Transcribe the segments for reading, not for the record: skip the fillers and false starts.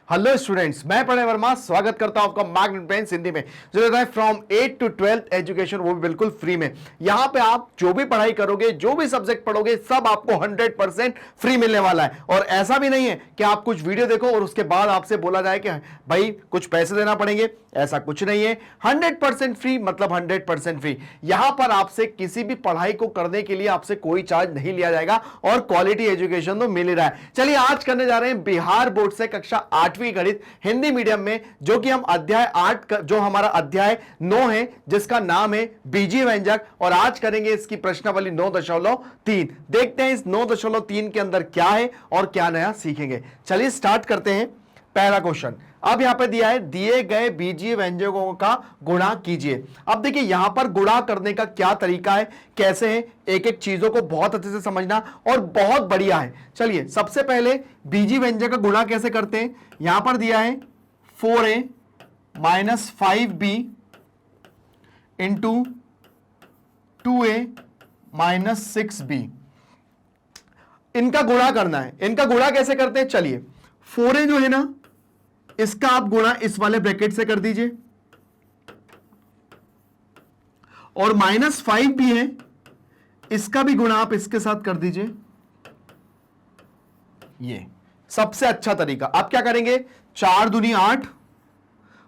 Hello students, मैं प्रणय वर्मा स्वागत करता हूं आपका मैग्नेट ब्रेन्स हिंदी में, जो रहता है फ्रॉम 8 to 12 एजुकेशन, वो भी बिल्कुल फ्री में। यहां पे आप जो भी पढ़ाई करोगे, जो भी सब्जेक्ट पढ़ोगे, सब आपको 100% फ्री मिलने वाला है। और ऐसा भी नहीं है कि आप कुछ वीडियो देखो और उसके बाद आपसे बोला जाए कि भाई कुछ पैसे देना पड़ेंगे, ऐसा कुछ नहीं है। 100% फ्री मतलब 100% फ्री। यहां पर आपसे किसी भी पढ़ाई को करने के लिए आपसे कोई चार्ज नहीं लिया जाएगा और क्वालिटी एजुकेशन तो मिल ही रहा है। चलिए आज करने जा रहे हैं बिहार बोर्ड से कक्षा 8वीं गणित हिंदी मीडियम में, जो कि हम अध्याय 8 जो हमारा अध्याय 9 है, जिसका नाम है बीजीय व्यंजक। और आज करेंगे इसकी प्रश्नावली 9.3। देखते हैं इस 9.3 के अंदर क्या है और क्या नया सीखेंगे। चलिए स्टार्ट करते हैं। पहला क्वेश्चन अब यहां पे दिया है, दिए गए बीजीय व्यंजकों का गुणा कीजिए। अब देखिए यहां पर गुणा करने का क्या तरीका है, कैसे है, एक एक चीजों को बहुत अच्छे से समझना और बहुत बढ़िया है। चलिए सबसे पहले बीजीय व्यंजक का गुणा कैसे करते हैं। यहां पर दिया है 4a minus 5b into 2a minus 6b, इनका गुणा करना है। इनका गुणा कैसे करते हैं, चलिए 4a जो है ना, इसका आप गुणा इस वाले ब्रैकेट से कर दीजिए, और माइनस 5 भी है, इसका भी गुणा आप इसके साथ कर दीजिए। ये सबसे अच्छा तरीका। आप क्या करेंगे, 4 दूनी 8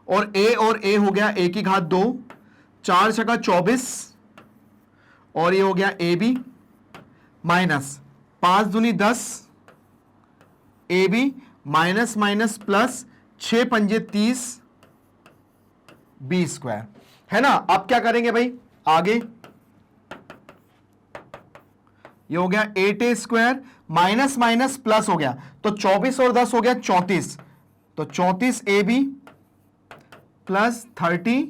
और a हो गया a की घात 2, 4 छका 24 और ये हो गया ab माइनस 5 दूनी 10 ab माइनस माइनस प्लस 6 पंजे 30 b स्क्वायर, है ना। अब क्या करेंगे भाई, आगे ये हो गया 8a square minus minus plus हो गया, तो 24 और 10 हो गया 34, तो 34 ab प्लस 30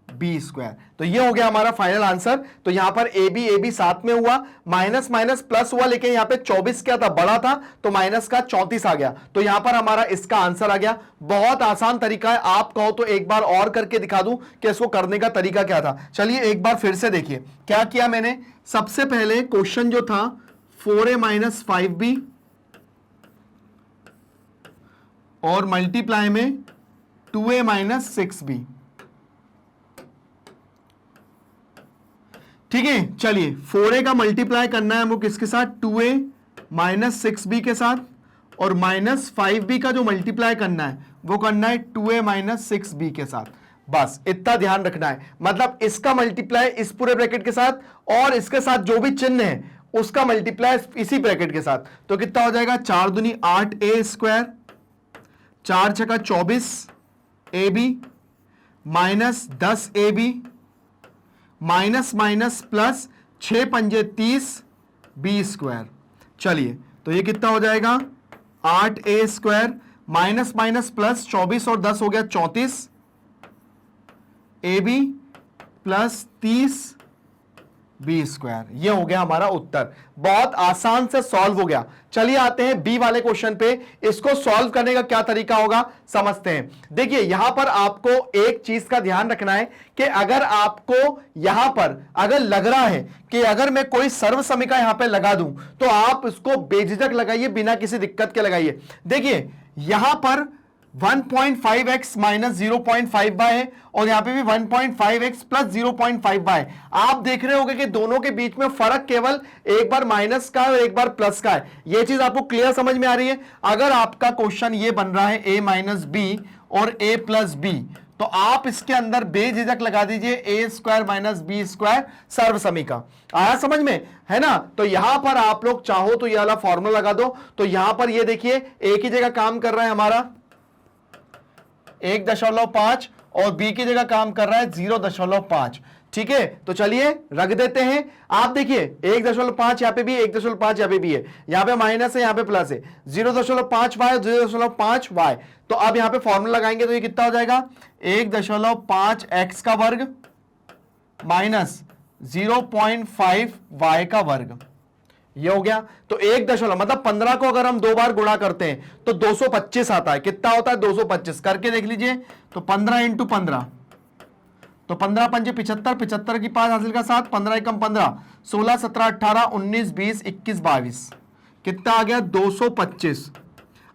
बी स्क्वायर। तो ये हो गया हमारा फाइनल आंसर। तो यहां पर ए बी साथ में हुआ, माइनस माइनस प्लस हुआ, लेकिन यहां पे 24 क्या था, बड़ा था, तो माइनस का 34 आ गया। तो यहां पर हमारा इसका आंसर आ गया। बहुत आसान तरीका है, आप कहो तो एक बार और करके दिखा दूं कि इसको करने का तरीका क्या था। चलिए एक बार फिर से देखिए क्या किया मैंने। सबसे पहले क्वेश्चन जो था 4a माइनस 5b और मल्टीप्लाई में 2a माइनस 6b, ठीक है। चलिए 4a का मल्टीप्लाई करना है हमको किसके साथ, 2a माइनस 6b के साथ, और माइनस 5b का जो मल्टीप्लाई करना है वो करना है 2a माइनस 6b के साथ। बस इतना ध्यान रखना है। मतलब इसका मल्टीप्लाई इस पूरे ब्रैकेट के साथ और इसके साथ जो भी चिन्ह है उसका मल्टीप्लाई इसी ब्रैकेट के साथ। तो कितना हो जाएगा, 4 दूनी 8a स्क्वायर, 4 छका 24 ab minus 10 ab minus minus plus 6 पंजे 30 बी स्क्वायर। चलिए तो ये कितना हो जाएगा, 8a square minus minus plus 24 और 10 हो गया 34 ab प्लस 30 बी स्क्वायर। ये हो गया हमारा उत्तर। बहुत आसान से सॉल्व हो गया। चलिए आते हैं बी वाले क्वेश्चन पे। इसको सॉल्व करने का क्या तरीका होगा समझते हैं। देखिए यहां पर आपको एक चीज का ध्यान रखना है कि अगर आपको यहां पर अगर लग रहा है कि अगर मैं कोई सर्व समीकरण यहां पे लगा दूं, तो आप इसको बेझिझक लगाइए, बिना किसी दिक्कत के लगाइए। देखिए यहां पर 1.5x माइनस 0.5y है और यहां पे भी 1.5x प्लस 0.5y है। आप देख रहे होंगे कि दोनों के बीच में फर्क केवल एक बार माइनस का और एक बार प्लस का है। यह चीज आपको क्लियर समझ में आ रही है। अगर आपका क्वेश्चन ये बन रहा है a माइनस बी और a प्लस बी, तो आप इसके अंदर बेझिझक लगा दीजिए a square minus B square सर्व समीकरण। आया समझ में, है ना। तो यहां पर आप लोग चाहो तो ये वाला फॉर्मूला लगा दो। तो यहां पर ये देखिए a की जगह काम कर रहा है हमारा 1.5 और b की जगह काम कर रहा है 0.5, ठीक है। तो चलिए रख देते हैं। आप देखिए 1.5 यहां पे भी, 1.5 यहां पे भी है, यहां पे माइनस है, यहां पे प्लस है, 0.5y 0.5y। तो अब यहां पे फॉर्मूला लगाएंगे तो ये कितना हो जाएगा, 1.5x का वर्ग माइनस 0.5y का वर्ग। ये हो गया। तो 1 मतलब 15 को अगर हम 2 बार गुणा करते हैं तो 225 आता है। कितना होता है, 225 करके देख लीजिए। तो 15 इंटू 15, तो 15 पंजे 75, 75 की 5 हासिल का 7, 15 एकम 15, 16 17 18 19 20 21 22, कितना आ गया, 225।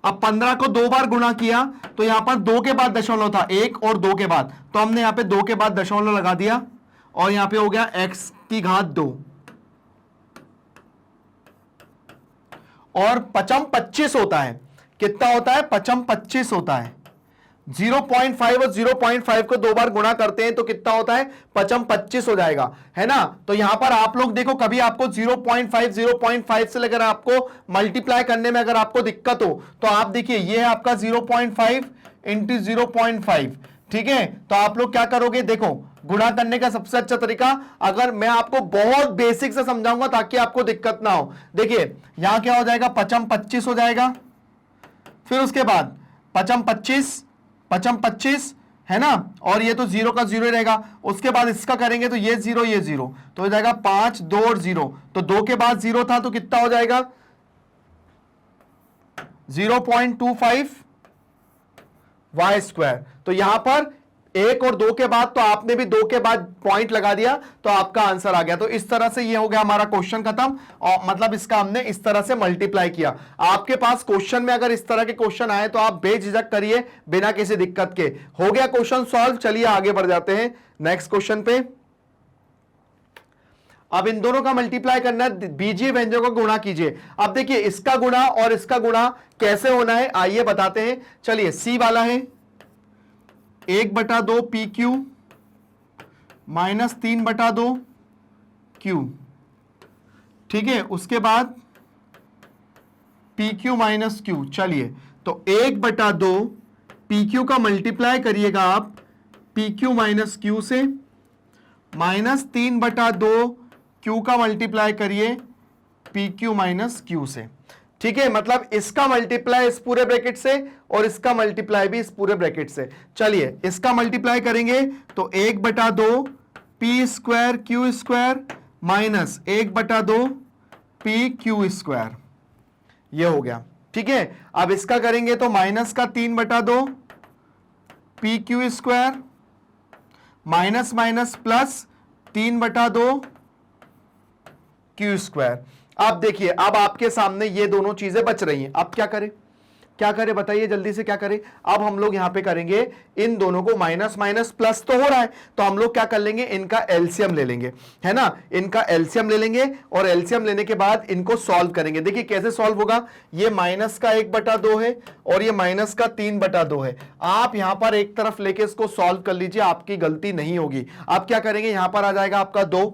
अब 15 को 2 बार गुणा किया तो यहां पर 2 के बाद दशमलव था, 1 और 2 के बाद, तो हमने यहां पे 2 के बाद दशमलव लगा दिया और यहां पे हो गया x की घात 2 और पचम 25 होता है। कितना होता है? पचम 25 होता है। 0.5 और 0.5 को 2 बार गुणा करते हैं तो कितना होता है? पचम 25 हो जाएगा, है ना। तो यहां पर आप लोग देखो, कभी आपको 0.5 से लेकर आपको मल्टीप्लाई करने में अगर आपको दिक्कत हो तो आप देखिए, ये है आपका 0.5 इंटू 0.5, ठीक है। तो आप लोग क्या करोगे, देखो गुणा करने का सबसे अच्छा तरीका, अगर मैं आपको बहुत बेसिक से समझाऊंगा ताकि आपको दिक्कत ना हो। देखिए यहां क्या हो जाएगा, पचम 25 हो जाएगा, फिर उसके बाद पचम 25 है ना, और ये तो 0 का 0 रहेगा। उसके बाद इसका करेंगे तो ये 0 तो हो जाएगा 5, 2 और 0, तो 2 के बाद 0 था तो कितना हो जाएगा? 0.25 वाई स्क्वायर। तो यहां पर 1 और 2 के बाद, तो आपने भी 2 के बाद पॉइंट लगा दिया तो आपका आंसर आ गया। तो इस तरह से ये हो गया हमारा क्वेश्चन खत्म, और मतलब इसका हमने इस तरह से मल्टीप्लाई किया। आपके पास क्वेश्चन में अगर इस तरह के क्वेश्चन आए तो आप बेझिझक करिए, बिना किसी दिक्कत के। हो गया क्वेश्चन सॉल्व। चलिए आगे बढ़ जाते हैं नेक्स्ट क्वेश्चन पे। अब इन दोनों का मल्टीप्लाई करना है, बीजीय व्यंजकों को गुणा कीजिए। अब देखिए इसका गुणा और इसका गुणा कैसे होना है, आइए बताते हैं। चलिए सी वाला है 1/2 PQ माइनस 3/2 Q, ठीक है। उसके बाद PQ माइनस Q। चलिए तो 1/2 PQ का मल्टीप्लाई करिएगा आप PQ माइनस Q से, माइनस 3/2 Q का मल्टीप्लाई करिए PQ माइनस Q से, ठीक है। मतलब इसका मल्टीप्लाई इस पूरे ब्रैकेट से और इसका मल्टीप्लाई भी इस पूरे ब्रैकेट से। चलिए इसका मल्टीप्लाई करेंगे तो 1/2 P square Q square minus 1/2 PQ square, ये हो गया, ठीक है। अब इसका करेंगे तो माइनस का 3/2 PQ square minus minus plus 3/2 Q square. अब देखिए, अब आपके सामने ये दोनों चीजें बच रही हैं। अब क्या करें, क्या करें बताइए जल्दी से, क्या करें। अब हम लोग यहां पे करेंगे इन दोनों को, माइनस माइनस प्लस तो हो रहा है, तो हम लोग क्या कर लेंगे, इनका एलसीएम ले लेंगे, है ना। इनका एलसीएम ले लेंगे और एलसीएम लेने के बाद इनको सॉल्व करेंगे। देखिए कैसे सॉल्व होगा, ये माइनस का 1/2 है और ये माइनस का 3/2 है। आप यहां पर एक तरफ लेके इसको सॉल्व कर लीजिए, आपकी गलती नहीं होगी। आप क्या करेंगे, यहां पर आ जाएगा आपका 2,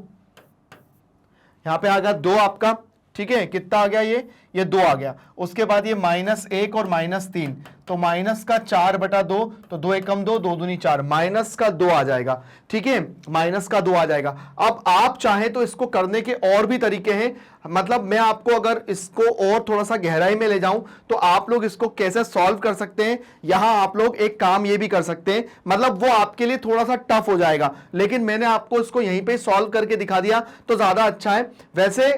यहां पे आ गया 2 आपका, ठीक है। कितना आ गया, ये 2 आ गया। उसके बाद ये -1 और -3, तो माइनस का 4/2, तो 2 एकम 2, 2 दूनी 4, माइनस का 2 आ जाएगा, ठीक है। माइनस का 2 आ जाएगा। अब आप चाहें तो इसको करने के और भी तरीके हैं, मतलब मैं आपको अगर इसको और थोड़ा सा गहराई में ले जाऊं तो आप लोग इसको कैसे सॉल्व कर सकते हैं। यहां आप लोग एक काम ये भी कर सकते हैं, मतलब वो आपके लिए थोड़ा सा टफ हो जाएगा, लेकिन मैंने आपको इसको यहीं पे सॉल्व करके दिखा दिया तो ज्यादा अच्छा है। वैसे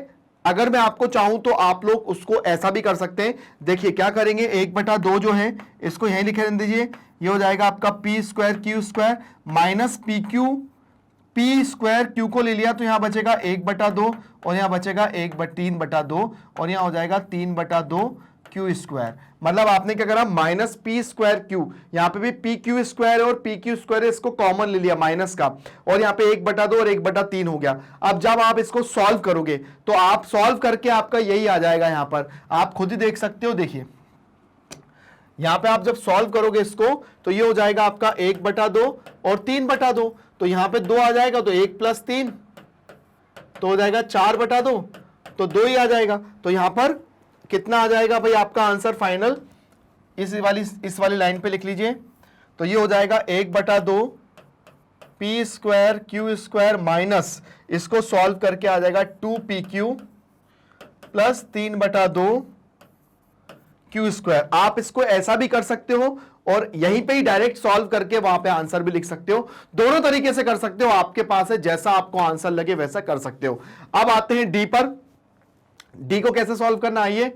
अगर मैं आपको चाहूं तो आप लोग उसको ऐसा भी कर सकते हैं। देखिए क्या करेंगे, 1/2 जो है इसको यहीं लिखे दीजिए, ये हो जाएगा आपका P square Q square minus PQ, P square Q को ले लिया तो यहां बचेगा 1/2 और यहां बचेगा 3/2 और यहां हो जाएगा 3/2 Q स्क्वायर। मतलब आपने क्या करा, माइनस P स्क्वायर Q, यहां पे भी PQ स्क्वायर और PQ स्क्वायर है, इसको कॉमन ले लिया माइनस का, और यहां पे 1/2 और 1/3 हो गया। अब जब आप इसको सॉल्व करोगे तो आप सॉल्व करके आपका यही आ जाएगा, यहां पर आप खुद ही देख सकते हो। देखिए यहां पे आप जब सॉल्व करोगे इसको तो ये हो जाएगा आपका 1/2 और 3/2, तो यहां पे 2 आ जाएगा, तो 1 + 3 तो हो जाएगा 4/2, तो 2 ही आ जाएगा। तो यहां पर कितना आ जाएगा भाई आपका आंसर फाइनल, इस वाली लाइन पे लिख लीजिए। तो ये हो जाएगा 1/2 P square Q square minus, इसको सॉल्व करके आ जाएगा 2PQ प्लस 3/2 Q स्क्वायर। आप इसको ऐसा भी कर सकते हो और यहीं पे ही डायरेक्ट सॉल्व करके वहां पे आंसर भी लिख सकते हो। दोनों तरीके से कर सकते हो, आपके पास है, जैसा आपको आंसर लगे वैसा कर सकते हो। अब आते हैं डी पर। डी को कैसे सॉल्व करना, आइए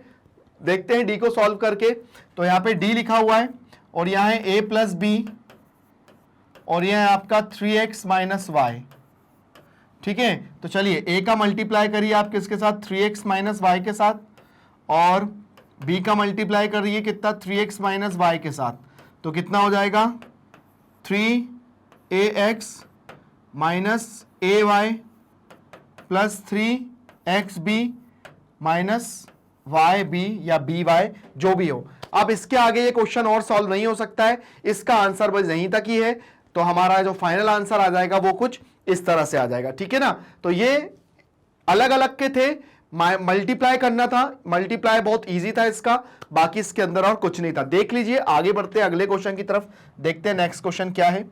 देखते हैं डी को सॉल्व करके। तो यहां पे डी लिखा हुआ है और यहां है a + b और यह है आपका 3x - y, ठीक है। तो चलिए a का मल्टीप्लाई करिए आप किसके साथ, 3x - y के साथ, और b का मल्टीप्लाई कर रही है कितना 3x माइनस वाई के साथ, तो कितना हो जाएगा 3ax minus A Y plus 3xb minus Y B या बी वाई जो भी हो। अब इसके आगे ये क्वेश्चन और सॉल्व नहीं हो सकता है, इसका आंसर बस यहीं तक ही है, तो हमारा जो फाइनल आंसर आ जाएगा वो कुछ इस तरह से आ जाएगा, ठीक है ना। तो ये अलग अलग के थे, मल्टीप्लाई करना था, मल्टीप्लाई बहुत इजी था इसका, बाकी इसके अंदर और कुछ नहीं था। देख लीजिए, आगे बढ़ते हैं अगले क्वेश्चन की तरफ, देखते हैं नेक्स्ट क्वेश्चन क्या है।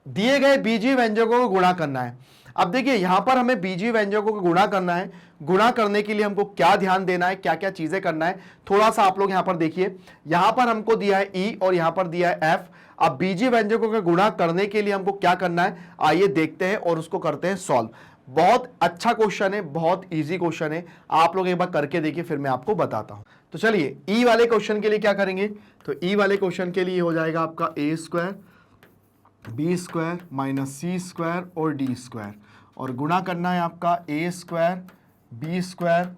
दिए गए बीजीय व्यंजकों को गुणा करना है। अब देखिए यहां पर हमें बीजीय व्यंजकों को गुणा करना है। गुणा करने के लिए हमको क्या ध्यान देना है, क्या क्या चीजें करना है, थोड़ा सा आप लोग यहां पर देखिए। यहां पर हमको दिया है ई और यहां पर दिया है एफ। अब बीजीय व्यंजकों का गुणा करने के लिए हमको क्या करना है, आइए देखते हैं और उसको करते हैं सॉल्व। बहुत अच्छा क्वेश्चन है, बहुत इजी क्वेश्चन है, आप लोग एक बार करके देखिए फिर मैं आपको बताता हूं। तो चलिए ई वाले क्वेश्चन के लिए क्या करेंगे, तो ई वाले क्वेश्चन के लिए हो जाएगा आपका A square B square minus C square और डी स्क्वायर, और गुणा करना है आपका A square B square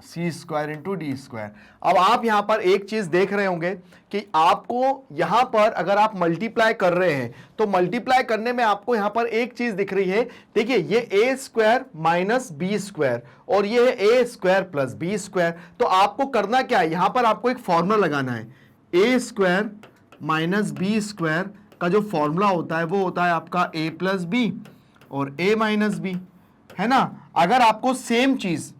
C square into D square. अब आप यहां पर एक चीज देख रहे होंगे कि आपको यहां पर अगर आप मल्टीप्लाई कर रहे हैं तो मल्टीप्लाई करने में आपको यहां पर एक चीज दिख रही है। देखिए ये A square minus B square और ये है A square plus B square. तो आपको करना क्या है, यहां पर आपको एक फॉर्मूला लगाना है। A square minus B square का जो फॉर्मूला होता है वो होता है आपका ए प्लस बी और ए माइनस बी, है ना। अगर आपको सेम चीज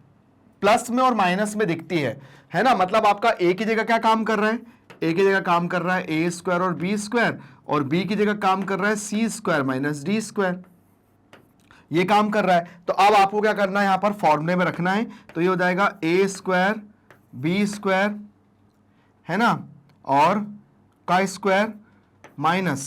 प्लस में और माइनस में दिखती है ना, मतलब आपका ए की जगह क्या काम कर रहा है, ए की जगह काम कर रहा है ए स्क्वायर और बी स्क्वायर, और बी की जगह काम कर रहा है सी स्क्वायर माइनस डी स्क्वायर, ये काम कर रहा है। तो अब आपको क्या करना है, यहां पर फॉर्मूले में रखना है। तो ये हो जाएगा ए स्क्वायर बी स्क्वायर, है ना, और का स्क्वायर माइनस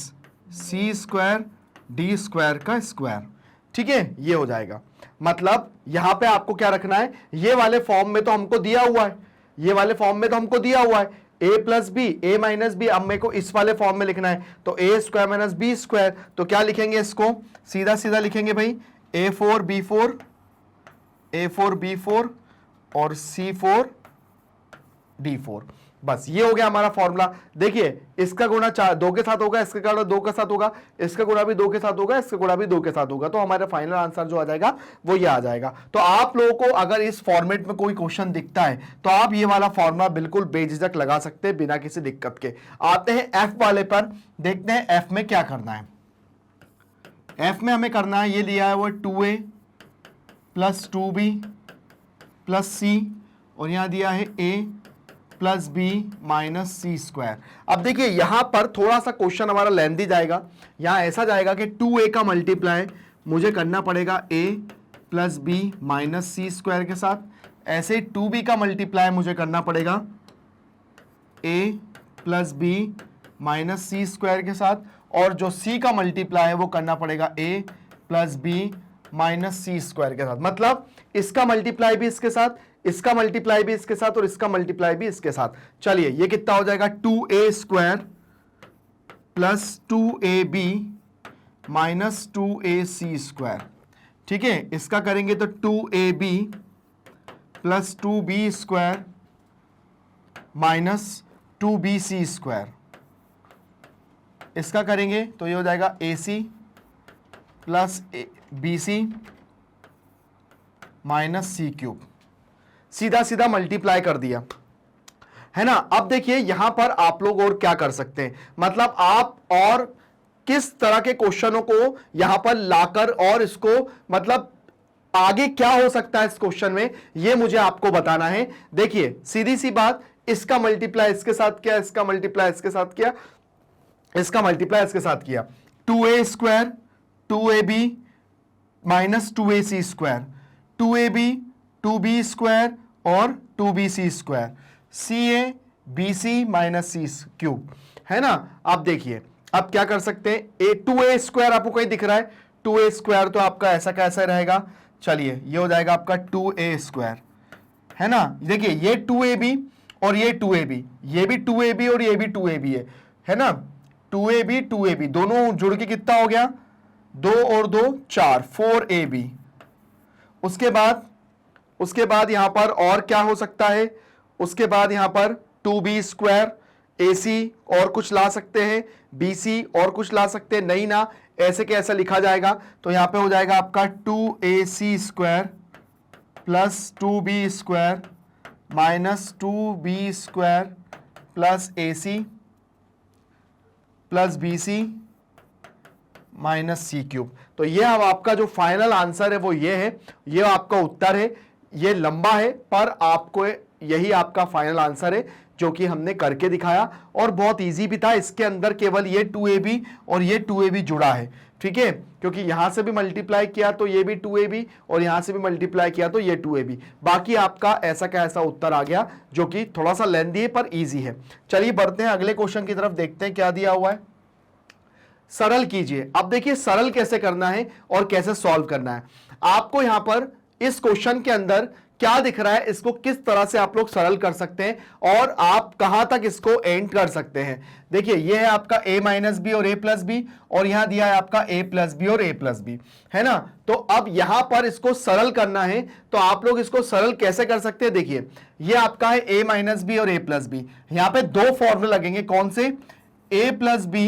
सी स्क्वायर डी स्क्वायर का स्क्वायर, ठीक है, ये हो जाएगा। मतलब यहां पे आपको क्या रखना है, ये वाले फॉर्म में तो हमको दिया हुआ है, ये वाले फॉर्म में तो हमको दिया हुआ है ए प्लस बी ए माइनस बी। अब मेरे को इस वाले फॉर्म में लिखना है, तो A square minus B square, तो क्या लिखेंगे इसको, सीधा सीधा लिखेंगे भाई A4 B4 A4 B4 और C4 D4। बस ये हो गया हमारा फॉर्मूला। देखिए इसका गुणा 2 के साथ होगा, इसका गुणा 2 के साथ होगा, इसका गुणा भी 2 के साथ होगा, इसका गुणा भी 2 के साथ होगा, तो हमारा फाइनल आंसर जो आ जाएगा वो ये आ जाएगा। तो आप लोगों को अगर इस फॉर्मेट में कोई क्वेश्चन दिखता है तो आप ये वाला फॉर्मूला बिल्कुल बेझिझक लगा सकते हैं बिना किसी दिक्कत के। आते हैं एफ वाले पर, देखते हैं एफ में क्या करना है। एफ में हमें करना है, ये लिया है वो 2a प्लस 2b प्लस सी, और यहां दिया है a plus b minus C square. अब देखिए यहां पर थोड़ा सा क्वेश्चन हमारा लेंथी जाएगा। यहां ऐसा जाएगा कि 2a का मल्टीप्लाई मुझे करना पड़ेगा a plus b minus C square के साथ, ऐसे ही 2b का मल्टीप्लाई मुझे करना पड़ेगा a plus b minus C square के साथ, और जो c का मल्टीप्लाई है वो करना पड़ेगा a plus b minus C square के साथ। मतलब इसका मल्टीप्लाई भी इसके साथ, इसका मल्टीप्लाई भी इसके साथ, और इसका मल्टीप्लाई भी इसके साथ। चलिए ये कितना हो जाएगा, 2a square plus 2ab minus 2ac square, ठीक है। इसका करेंगे तो 2ab plus 2b square minus 2bc square, इसका करेंगे तो ये हो जाएगा ac प्लस bc माइनस सी क्यूब, सीधा सीधा मल्टीप्लाई कर दिया, है ना। अब देखिए यहां पर आप लोग और क्या कर सकते हैं, मतलब आप और किस तरह के क्वेश्चनों को यहां पर लाकर और इसको मतलब आगे क्या हो सकता है इस क्वेश्चन में, ये मुझे आपको बताना है। देखिए सीधी सी बात, इसका मल्टीप्लाई इसके साथ किया, इसका मल्टीप्लाई इसके साथ किया, इसका मल्टीप्लाई इसके साथ किया, 2a square 2ab minus 2ac square, 2ab 2b square और 2bc square, ca bc minus c cube, है ना। अब देखिए अब क्या कर सकते हैं, 2a स्क्वायर आपको कहीं दिख रहा है, 2a स्क्वायर तो आपका ऐसा कैसा रहेगा, चलिए ये हो जाएगा आपका 2a स्क्वायर, है ना। देखिए ये 2ab और ये 2ab, ये भी 2ab और ये भी 2ab है ना, 2ab दोनों जुड़ के कितना हो गया, 2 और 2 4 4ab। उसके बाद यहां पर और क्या हो सकता है, उसके बाद यहां पर 2b², AC और कुछ ला सकते हैं, BC और कुछ ला सकते हैं, नहीं ना ऐसे के ऐसा लिखा जाएगा। तो यहां पे हो जाएगा आपका 2AC² plus 2b² minus 2b² plus AC plus BC minus C³। तो ये अब आपका जो फाइनल आंसर है वो ये है, ये आपका उत्तर है। ये लंबा है पर आपको यही आपका फाइनल आंसर है जो कि हमने करके दिखाया, और बहुत इजी भी था। इसके अंदर केवल ये 2AB और ये 2AB जुड़ा है, ठीक है, क्योंकि यहां से भी मल्टीप्लाई किया तो ये भी 2AB और यहां से भी मल्टीप्लाई किया तो ये 2AB। बाकी आपका ऐसा का ऐसा उत्तर आ गया जो कि थोड़ा सा लेंथी है पर इजी है। चलिए बढ़ते हैं अगले क्वेश्चन की तरफ, देखते हैं क्या दिया हुआ है। सरल कीजिए। अब देखिए सरल कैसे करना है और कैसे सॉल्व करना है। आपको यहां पर इस क्वेश्चन के अंदर क्या दिख रहा है, इसको किस तरह से आप लोग सरल कर सकते हैं और आप कहां तक इसको एंड कर सकते हैं। देखिए ये है आपका a माइनस बी और a प्लस बी, और यहां दिया है आपका a प्लस बी और a प्लस बी, है ना। तो अब यहां पर इसको सरल करना है, तो आप लोग इसको सरल कैसे कर सकते हैं। देखिए ये आपका है a माइनस बी और a प्लस बी, यहां पे दो फॉर्मूले लगेंगे, कौन से, a प्लस बी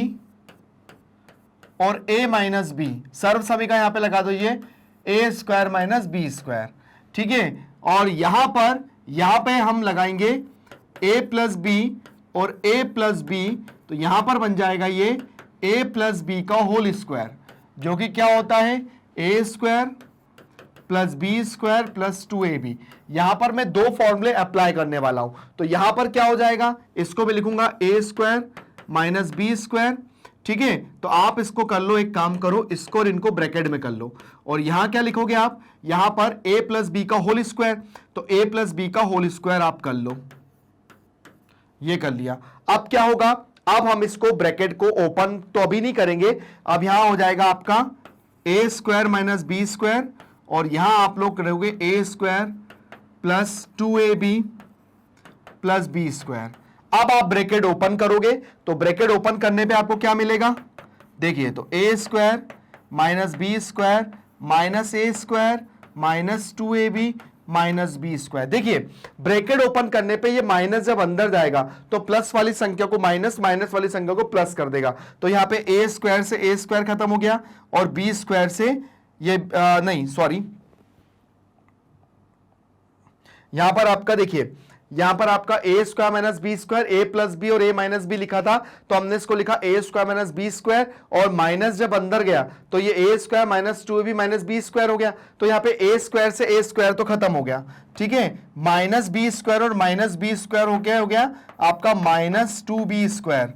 और a माइनस बी, सर्व सभी का यहां पे लगा दो ये a² माइनस b², ठीक है। और यहां पे हम लगाएंगे a प्लस बी और a प्लस बी, तो यहां पर बन जाएगा ये a प्लस बी का होल स्क्वायर, जो कि क्या होता है a² plus b² plus 2ab। यहां पर मैं दो फॉर्मूले अप्लाई करने वाला हूं, तो यहां पर क्या हो जाएगा, इसको भी लिखूंगा a² माइनस b², ठीक है। तो आप इसको कर लो, एक काम करो, इसको और इनको ब्रैकेट में कर लो, और यहां क्या लिखोगे आप, यहां पर a प्लस बी का होल स्क्वायर, तो a प्लस बी का होल स्क्वायर आप कर लो, ये कर लिया। अब क्या होगा, अब हम इसको ब्रैकेट को ओपन तो अभी नहीं करेंगे, अब यहां हो जाएगा आपका a² माइनस b², और यहां आप लोग करोगे a² plus 2ab plus b²। अब आप ब्रैकेट ओपन करोगे, तो ब्रैकेट ओपन करने पे आपको क्या मिलेगा, देखिए तो a² minus b² minus a² minus 2ab minus b²। देखिए ब्रैकेट ओपन करने पे ये माइनस जब अंदर जाएगा तो प्लस वाली संख्या को माइनस, माइनस वाली संख्या को प्लस कर देगा। तो यहां पे a² से a² खत्म हो गया, और b² से ये नहीं सॉरी, यहां पर आपका देखिए, यहां पर आपका a² minus b², a plus b और a माइनस बी लिखा था, तो हमने इसको लिखा a² माइनस b², और माइनस जब अंदर गया तो ये a² minus 2ab minus b² हो गया। तो यहां पे a² से a² तो खत्म हो गया, ठीक है, माइनस b² और माइनस b² हो गया आपका minus 2b²,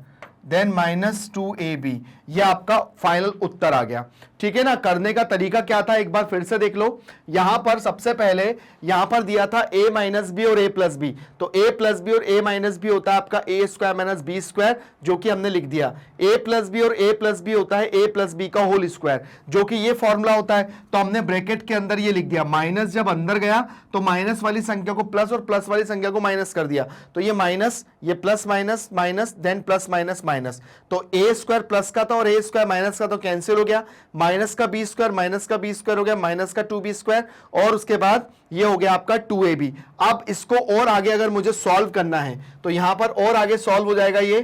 then minus 2ab। ये आपका फाइनल उत्तर आ गया, ठीक है ना। करने का तरीका क्या था, एक बार फिर से देख लो। यहां पर सबसे पहले यहां पर दिया था a माइनस बी और a प्लस बी, तो a प्लस बी और a माइनस बी होता है आपका a² माइनस b², जो कि हमने लिख दिया। a प्लस बी और a प्लस बी होता है a प्लस बी का होल स्क्वायर, जो कि ये फॉर्मूला होता है। तो हमने ब्रैकेट के अंदर ये लिख दिया, माइनस जब अंदर गया तो माइनस वाली संख्या को प्लस और प्लस वाली संख्या को माइनस कर दिया, तो ये माइनस, ये plus minus minus, then plus minus minus, तो a² प्लस का था और a² माइनस का तो कैंसिल हो गया, माइनस का b² माइनस का b² हो गया, माइनस का 2b², और उसके बाद ये हो गया आपका 2ab। अब इसको और आगे अगर मुझे सॉल्व करना है तो यहां पर और आगे सॉल्व हो जाएगा। ये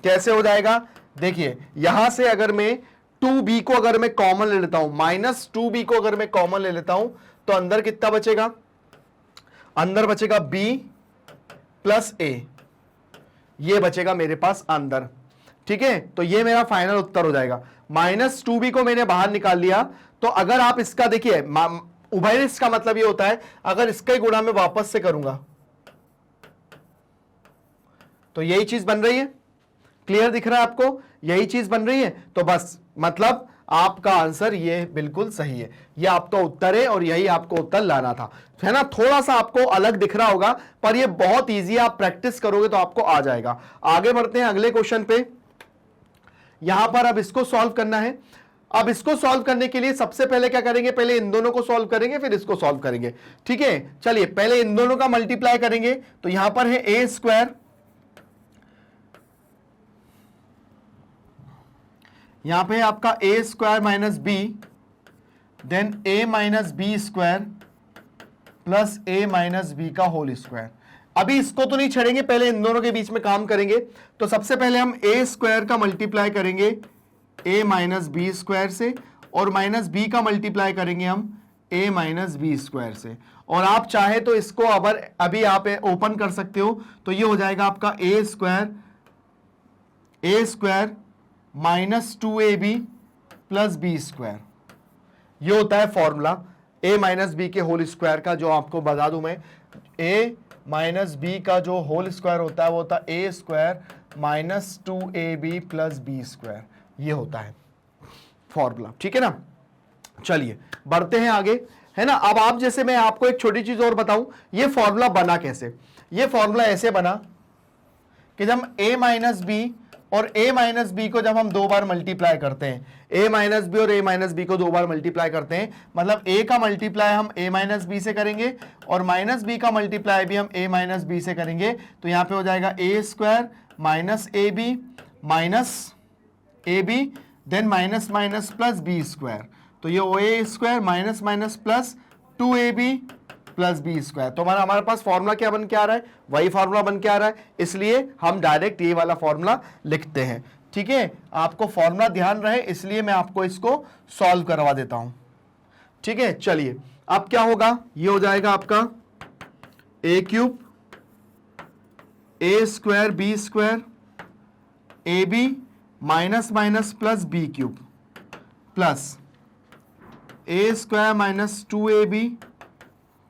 कैसे हो जाएगा, देखिए यहां से अगर मैं 2b को अगर मैं कॉमन ले लेता हूं, माइनस 2b को अगर मैं कॉमन ले लेता हूं, तो अंदर कितना बचेगा, अंदर बचेगा b प्लस a, ये बचेगा मेरे पास अंदर, ठीक है। तो ये मेरा फाइनल उत्तर हो जाएगा। माइनस 2b को मैंने बाहर निकाल लिया, तो अगर आप इसका देखिए उभयनिष्ठ का मतलब ये होता है, अगर इसका ही गुणा मैं वापस से करूंगा तो यही चीज बन रही है, क्लियर दिख रहा है आपको, यही चीज बन रही है। तो बस मतलब आपका आंसर ये बिल्कुल सही है, ये आपका उत्तर है और यही आपको उत्तर लाना था, है ना। थोड़ा सा आपको अलग दिख रहा होगा पर ये बहुत इजी है, आप प्रैक्टिस करोगे तो आपको आ जाएगा। आगे बढ़ते हैं अगले क्वेश्चन पे। यहां पर अब इसको सॉल्व करना है। अब इसको सॉल्व करने के लिए सबसे पहले क्या करेंगे, पहले इन दोनों को सॉल्व करेंगे फिर इसको सॉल्व करेंगे, ठीक है। चलिए पहले इन दोनों का मल्टीप्लाई करेंगे, तो यहां पर है a², यहां पे आपका a² minus b, then a minus b² plus a minus B का होल स्क्वायर। अभी इसको तो नहीं छेड़ेंगे, पहले इन दोनों के बीच में काम करेंगे। तो सबसे पहले हम ए स्क्वायर का मल्टीप्लाई करेंगे ए माइनस बी स्क्वायर से, और माइनस बी का मल्टीप्लाई करेंगे हम ए माइनस बी स्क्वायर से। और आप चाहे तो इसको अभी आप ओपन कर सकते हो, तो ये हो जाएगा आपका A square minus 2ab plus B square. ये होता है फॉर्मूला a माइनस बी के होल स्क्वायर का, जो आपको बता दूं मैं, a माइनस बी का जो होल स्क्वायर होता है वो होता है a square minus 2ab plus B square. ये होता है फॉर्मूला, ठीक है ना। चलिए बढ़ते हैं आगे, है ना। अब आप जैसे, मैं आपको एक छोटी चीज और बताऊं, ये फॉर्मूला बना कैसे। ये फॉर्मूला ऐसे बना कि जब a माइनस बी और a माइनस बी को जब हम दो बार मल्टीप्लाई करते हैं, a माइनस बी और a माइनस बी को दो बार मल्टीप्लाई करते हैं, मतलब a का मल्टीप्लाई हम a माइनस बी से करेंगे और माइनस बी का मल्टीप्लाई भी हम a माइनस बी से करेंगे। तो यहां पे हो जाएगा a square minus a B minus a b, then minus minus plus B square. तो ये a square minus minus plus 2ab plus B square. तो हमारे पास फॉर्मूला क्या बन के आ रहा है, वही फॉर्मूला बन के आ रहा है, इसलिए हम डायरेक्ट ये वाला फॉर्मूला लिखते हैं, ठीक है। आपको फॉर्मूला ध्यान रहे इसलिए मैं आपको इसको सॉल्व करवा देता हूं, ठीक है। चलिए अब क्या होगा, ये हो जाएगा आपका A cube A square B square A B minus minus plus B cube plus A square minus 2ab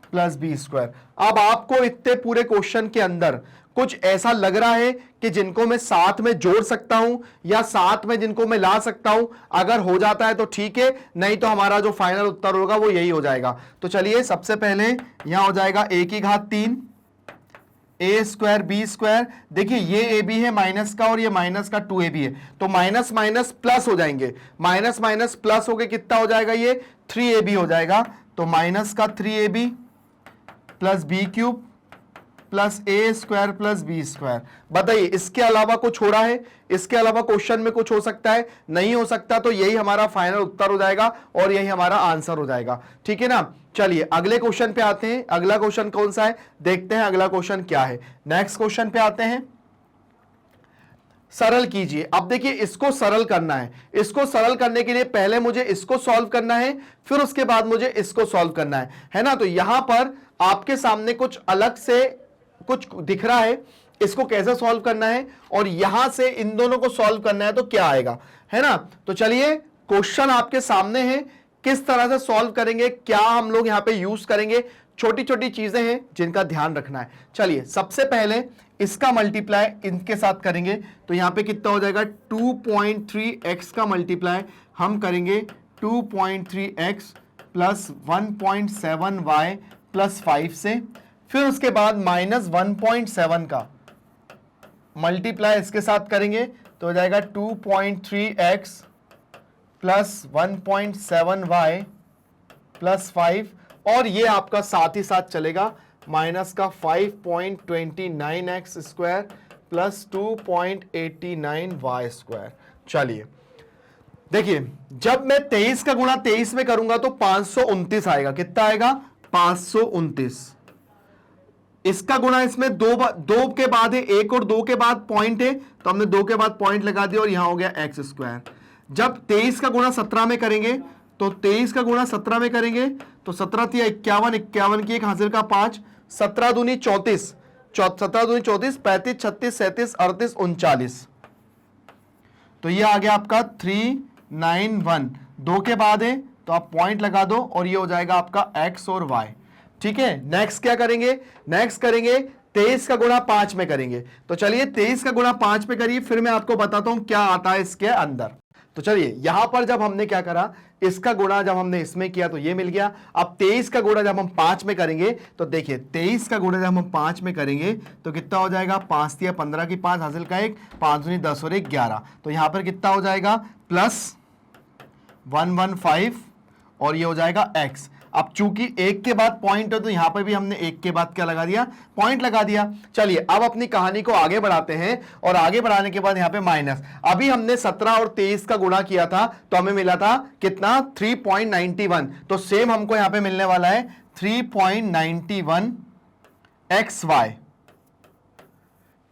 plus B square. अब आपको इतने पूरे क्वेश्चन के अंदर कुछ ऐसा लग रहा है कि जिनको मैं साथ में जोड़ सकता हूं या साथ में जिनको मैं ला सकता हूं, अगर हो जाता है तो ठीक है, नहीं तो हमारा जो फाइनल उत्तर होगा वो यही हो जाएगा। तो चलिए सबसे पहले यहां हो जाएगा a की घात 3 ए स्क्वायर बी स्क्वायर। देखिए ये ए बी है माइनस का और ये माइनस का 2ab है, तो माइनस माइनस प्लस हो जाएंगे, माइनस माइनस प्लस हो गए, कितना हो जाएगा, ये 3ab हो जाएगा। तो माइनस का 3ab plus B cube plus A square plus B square. बताइए इसके अलावा कुछ हो रहा है, इसके अलावा क्वेश्चन में कुछ हो सकता है, नहीं हो सकता। तो यही हमारा फाइनल उत्तर हो जाएगा और यही हमारा आंसर हो जाएगा, ठीक है ना। चलिए अगले क्वेश्चन पे आते हैं। अगला क्वेश्चन कौन सा है, देखते हैं अगला क्वेश्चन क्या है। नेक्स्ट क्वेश्चन पे आते हैं, सरल कीजिए। अब देखिए इसको सरल करना है, इसको सरल करने के लिए पहले मुझे इसको सॉल्व करना है, फिर उसके बाद मुझे इसको सॉल्व करना है ना। तो यहां पर आपके सामने कुछ अलग से कुछ दिख रहा है, इसको कैसे सॉल्व करना है और यहां से इन दोनों को सॉल्व करना है तो क्या आएगा, है ना। तो चलिए क्वेश्चन आपके सामने है, किस तरह से सॉल्व करेंगे, क्या हम लोग यहां पे यूज करेंगे, छोटी छोटी चीजें हैं जिनका ध्यान रखना है। चलिए सबसे पहले इसका मल्टीप्लाई इनके साथ करेंगे, तो यहां पे कितना हो जाएगा, 2.3x का मल्टीप्लाई हम करेंगे 2.3x प्लस 1.7y प्लस 5 से, फिर उसके बाद माइनस 1.7 का मल्टीप्लाई इसके साथ करेंगे, तो हो जाएगा 2.3x प्लस 1.7y प्लस 5, और ये आपका साथ ही साथ चलेगा माइनस का 5.29x square plus 2.89y square. चलिए देखिए, जब मैं 23 का गुणा 23 में करूंगा तो 529 आएगा। कितना आएगा, 529। इसका गुणा इसमें दो के बाद है, एक और दो के बाद पॉइंट है, तो हमने दो के बाद पॉइंट लगा दिया और यहां हो गया एक्स स्क्वायर। जब 23 का गुणा 17 में करेंगे, तो 23 का गुणा 17 में करेंगे तो 17 थी 51, 51 की एक हासिल का 5, 17 दूनी 34, 17 दूनी 34, 35, 36, 37, 38, 39। तो ये आ गया आपका 391, दो के बाद है तो आप पॉइंट लगा दो और ये हो जाएगा आपका एक्स और वाई, ठीक है। नेक्स्ट क्या करेंगे, नेक्स्ट करेंगे 23 का गुणा 5 में करेंगे। तो चलिए 23 का गुणा 5 में करिए, फिर मैं आपको बताता हूं क्या आता है इसके अंदर। तो चलिए यहां पर जब हमने क्या करा, इसका गुणा जब हमने इसमें किया तो ये मिल गया। अब 23 का गुणा जब हम 5 में करेंगे, तो देखिए 23 का गुणा जब हम 5 में करेंगे तो कितना हो जाएगा, 5 दिया 15 की 5 हासिल का 1, 5 दूनी 10 और 1 11। तो यहां पर कितना हो जाएगा, प्लस 115 और ये हो जाएगा x। अब चूंकि एक के बाद पॉइंट है तो यहां पर भी हमने एक के बाद क्या लगा दिया, पॉइंट लगा दिया। चलिए अब अपनी कहानी को आगे बढ़ाते हैं, और आगे बढ़ाने के बाद यहां पे माइनस। अभी हमने 17 और 23 का गुणा किया था तो हमें मिला था कितना, 3.91। तो सेम हमको यहां पे मिलने वाला है 3.91 xy,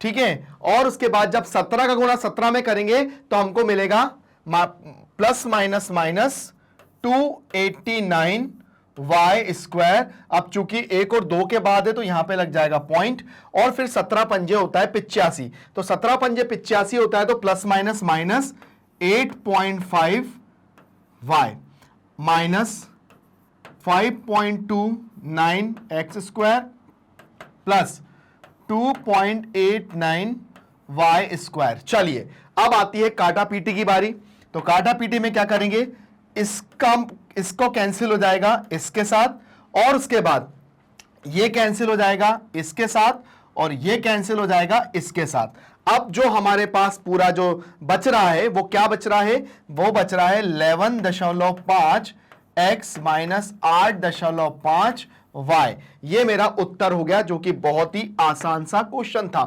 ठीक है। और उसके बाद जब 17 का गुणा 17 में करेंगे तो हमको मिलेगा plus minus minus 289 y square. अब चूंकि 1 और 2 के बाद है तो यहां पे लग जाएगा पॉइंट, और फिर 17 पंजे होता है 85, तो 17 पंजे 85 होता है, तो plus minus minus 8.5 y minus 5.29 x square plus 2.89 y square. चलिए अब आती है काटा पीटी की बारी। तो काटा पीटी में क्या करेंगे, इसको कैंसिल हो जाएगा इसके साथ, और उसके बाद ये कैंसिल हो जाएगा इसके साथ, और ये कैंसिल हो जाएगा इसके साथ। अब जो हमारे पास पूरा जो बच रहा है वो क्या बच रहा है, वो बच रहा है 11.5 एक्स माइनस 8.5 वाई। ये मेरा उत्तर हो गया, जो कि बहुत ही आसान सा क्वेश्चन था।